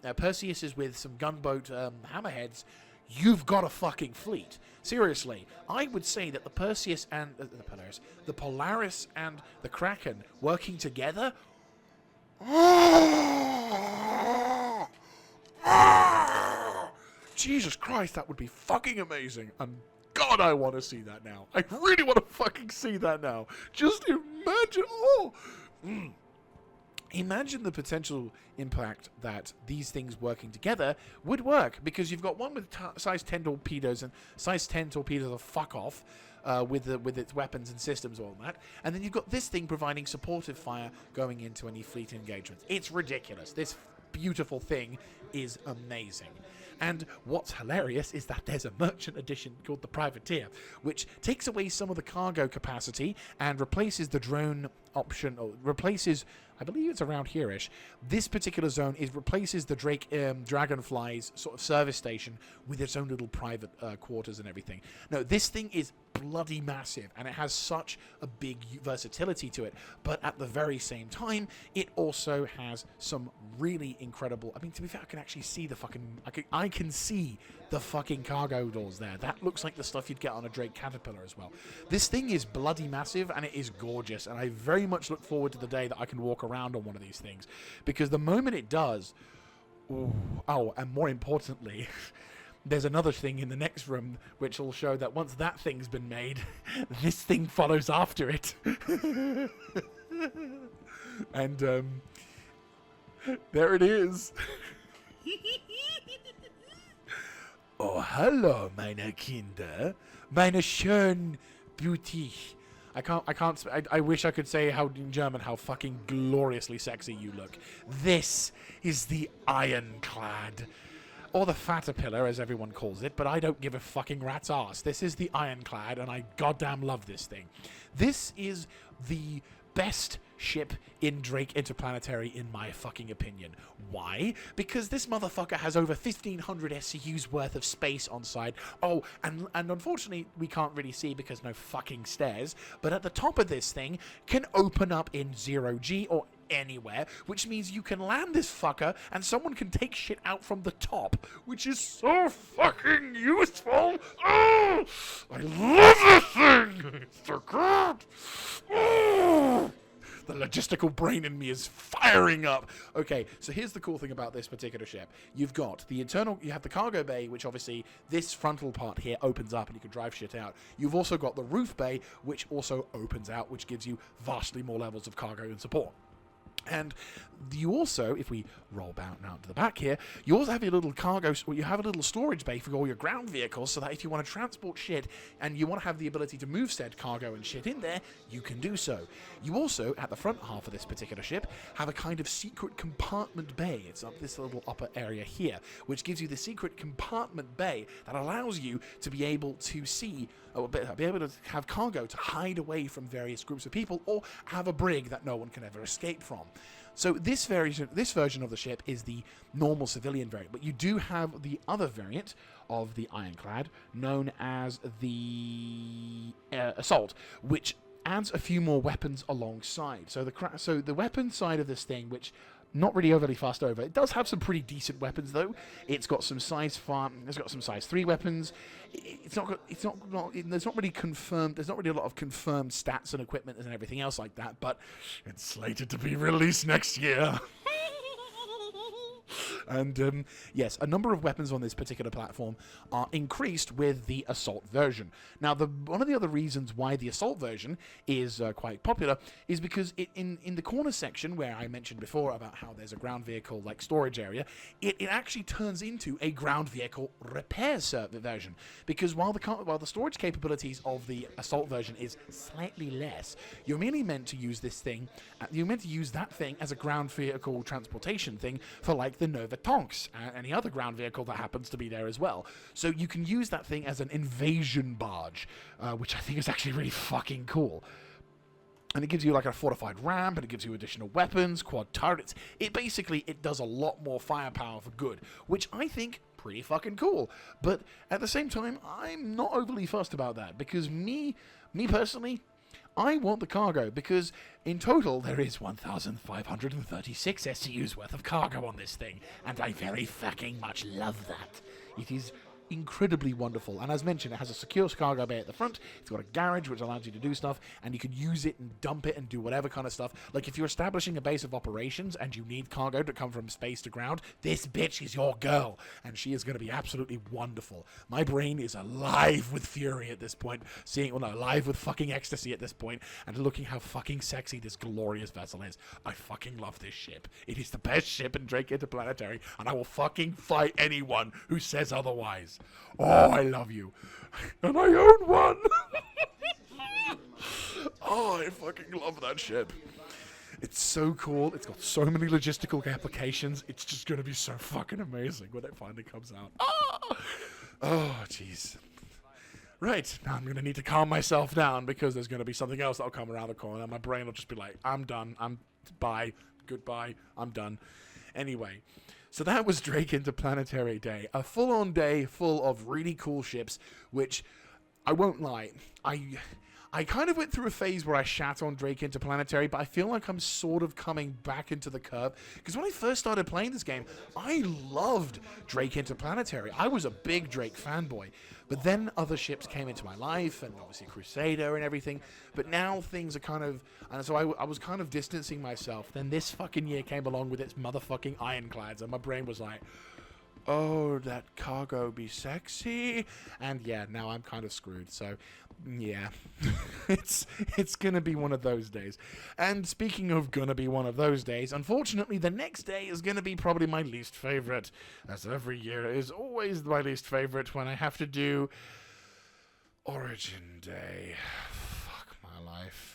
Perseuses with some gunboat hammerheads, you've got a fucking fleet. Seriously, I would say that the Perseus and the Polaris and the Kraken working together. Jesus Christ, that would be fucking amazing. And God, I want to see that now. I really want to fucking see that now. Just imagine. Imagine the potential impact that these things working together would work, because you've got one with size 10 torpedoes, and size 10 torpedoes are fuck off with its weapons and systems, all that, and then you've got this thing providing supportive fire going into any fleet engagements. It's ridiculous. This beautiful thing is amazing. And what's hilarious is that there's a merchant edition called the Privateer, which takes away some of the cargo capacity and replaces the drone option, or replaces, I believe it's around here-ish, this particular zone replaces the Dragonfly's sort of service station with its own little private quarters and everything. No, this thing is bloody massive, and it has such a big versatility to it. But at the very same time, it also has some really incredible. I mean, to be fair, I can actually see the fucking. I can see the fucking cargo doors there. That looks like the stuff you'd get on a Drake Caterpillar as well. This thing is bloody massive, and it is gorgeous. And I very much look forward to the day that I can walk around on one of these things, because the moment it does. Ooh, oh, and more importantly, there's another thing in the next room which will show that once that thing's been made, this thing follows after it. And there it is. Oh, hello, meine Kinder, meine schönen Beauty. I wish I could say how in German how fucking gloriously sexy you look. This is the Ironclad. Or the Fatterpillar, as everyone calls it, but I don't give a fucking rat's ass. This is the Ironclad, and I goddamn love this thing. This is the best ship in Drake Interplanetary, in my fucking opinion. Why? Because this motherfucker has over 1,500 SCUs worth of space on side. Oh, and unfortunately, we can't really see because no fucking stairs, but at the top of this thing can open up in 0G or anywhere, which means you can land this fucker and someone can take shit out from the top, which is so fucking useful. Oh, I love this thing. It's so good. Oh. The logistical brain in me is firing up. Okay, so here's the cool thing about this particular ship. You've got the internal, you have the cargo bay, which obviously this frontal part here opens up and you can drive shit out. You've also got the roof bay, which also opens out, which gives you vastly more levels of cargo and support. And you also, if we roll out now to the back here, you also have your little cargo, or you have a little storage bay for all your ground vehicles, so that if you want to transport shit and you want to have the ability to move said cargo and shit in there, you can do so. You also, at the front half of this particular ship, have a kind of secret compartment bay. It's up this little upper area here, which gives you the secret compartment bay that allows you to be able to see, or be able to have cargo to hide away from various groups of people, or have a brig that no one can ever escape from. So this version of the ship is the normal civilian variant, but you do have the other variant of the Ironclad, known as the Assault, which adds a few more weapons alongside. So the weapon side of this thing, which not really overly fast over. It does have some pretty decent weapons though. It's got some size 3 weapons. There's not really confirmed. There's not really a lot of confirmed stats and equipment and everything else like that. But it's slated to be released next year. And yes, a number of weapons on this particular platform are increased with the Assault version. Now, one of the other reasons why the Assault version is quite popular is because in the corner section, where I mentioned before about how there's a ground vehicle like storage area, it actually turns into a ground vehicle repair version. Because while the storage capabilities of the Assault version is slightly less, you're merely meant to use this thing. You're meant to use that thing as a ground vehicle transportation thing for like the Nova Tonks and any other ground vehicle that happens to be there as well. So you can use that thing as an invasion barge, which I think is actually really fucking cool. And it gives you like a fortified ramp, and it gives you additional weapons, quad turrets. It does a lot more firepower for good, which I think pretty fucking cool. But at the same time, I'm not overly fussed about that, because me personally, I want the cargo, because in total there is 1,536 SCUs worth of cargo on this thing, and I very fucking much love that. It is incredibly wonderful, and as mentioned, it has a secure cargo bay at the front. It's got a garage which allows you to do stuff, and you can use it and dump it and do whatever kind of stuff. Like if you're establishing a base of operations and you need cargo to come from space to ground, this bitch is your girl, and she is going to be absolutely wonderful. My brain is alive with fury at this point, alive with fucking ecstasy at this point, and looking how fucking sexy this glorious vessel is. I fucking love this ship. It is the best ship in Drake Interplanetary, and I will fucking fight anyone who says otherwise. Oh, I love you. And I own one. Oh, I fucking love that ship. It's so cool. It's got so many logistical applications. It's just going to be so fucking amazing when it finally comes out. Oh, jeez. Right, now I'm going to need to calm myself down, because there's going to be something else that'll come around the corner. My brain will just be like, I'm done. Bye. Goodbye. I'm done. Anyway. So that was Drake Interplanetary Day, a full-on day full of really cool ships, which I won't lie. I kind of went through a phase where I shat on Drake Interplanetary, but I feel like I'm sort of coming back into the curve. Because when I first started playing this game, I loved Drake Interplanetary. I was a big Drake fanboy. But then other ships came into my life, and obviously Crusader and everything. But now things are kind of... And so I was kind of distancing myself. Then this fucking year came along with its motherfucking ironclads, and my brain was like... Oh, that cargo be sexy. And yeah, now I'm kind of screwed. So, yeah. it's gonna be one of those days. And speaking of gonna be one of those days, unfortunately, the next day is gonna be probably my least favorite. As every year is always my least favorite when I have to do Origin Day. Fuck my life.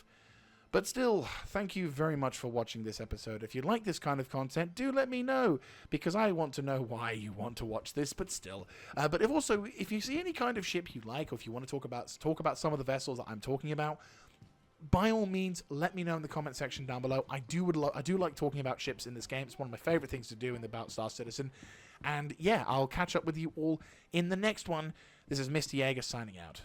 But still, thank you very much for watching this episode. If you like this kind of content, do let me know, because I want to know why you want to watch this, but still. But if you see any kind of ship you like, or if you want to talk about some of the vessels that I'm talking about, by all means, let me know in the comment section down below. I do like talking about ships in this game. It's one of my favorite things to do in the About Star Citizen. And yeah, I'll catch up with you all in the next one. This is Mr. Jaeger signing out.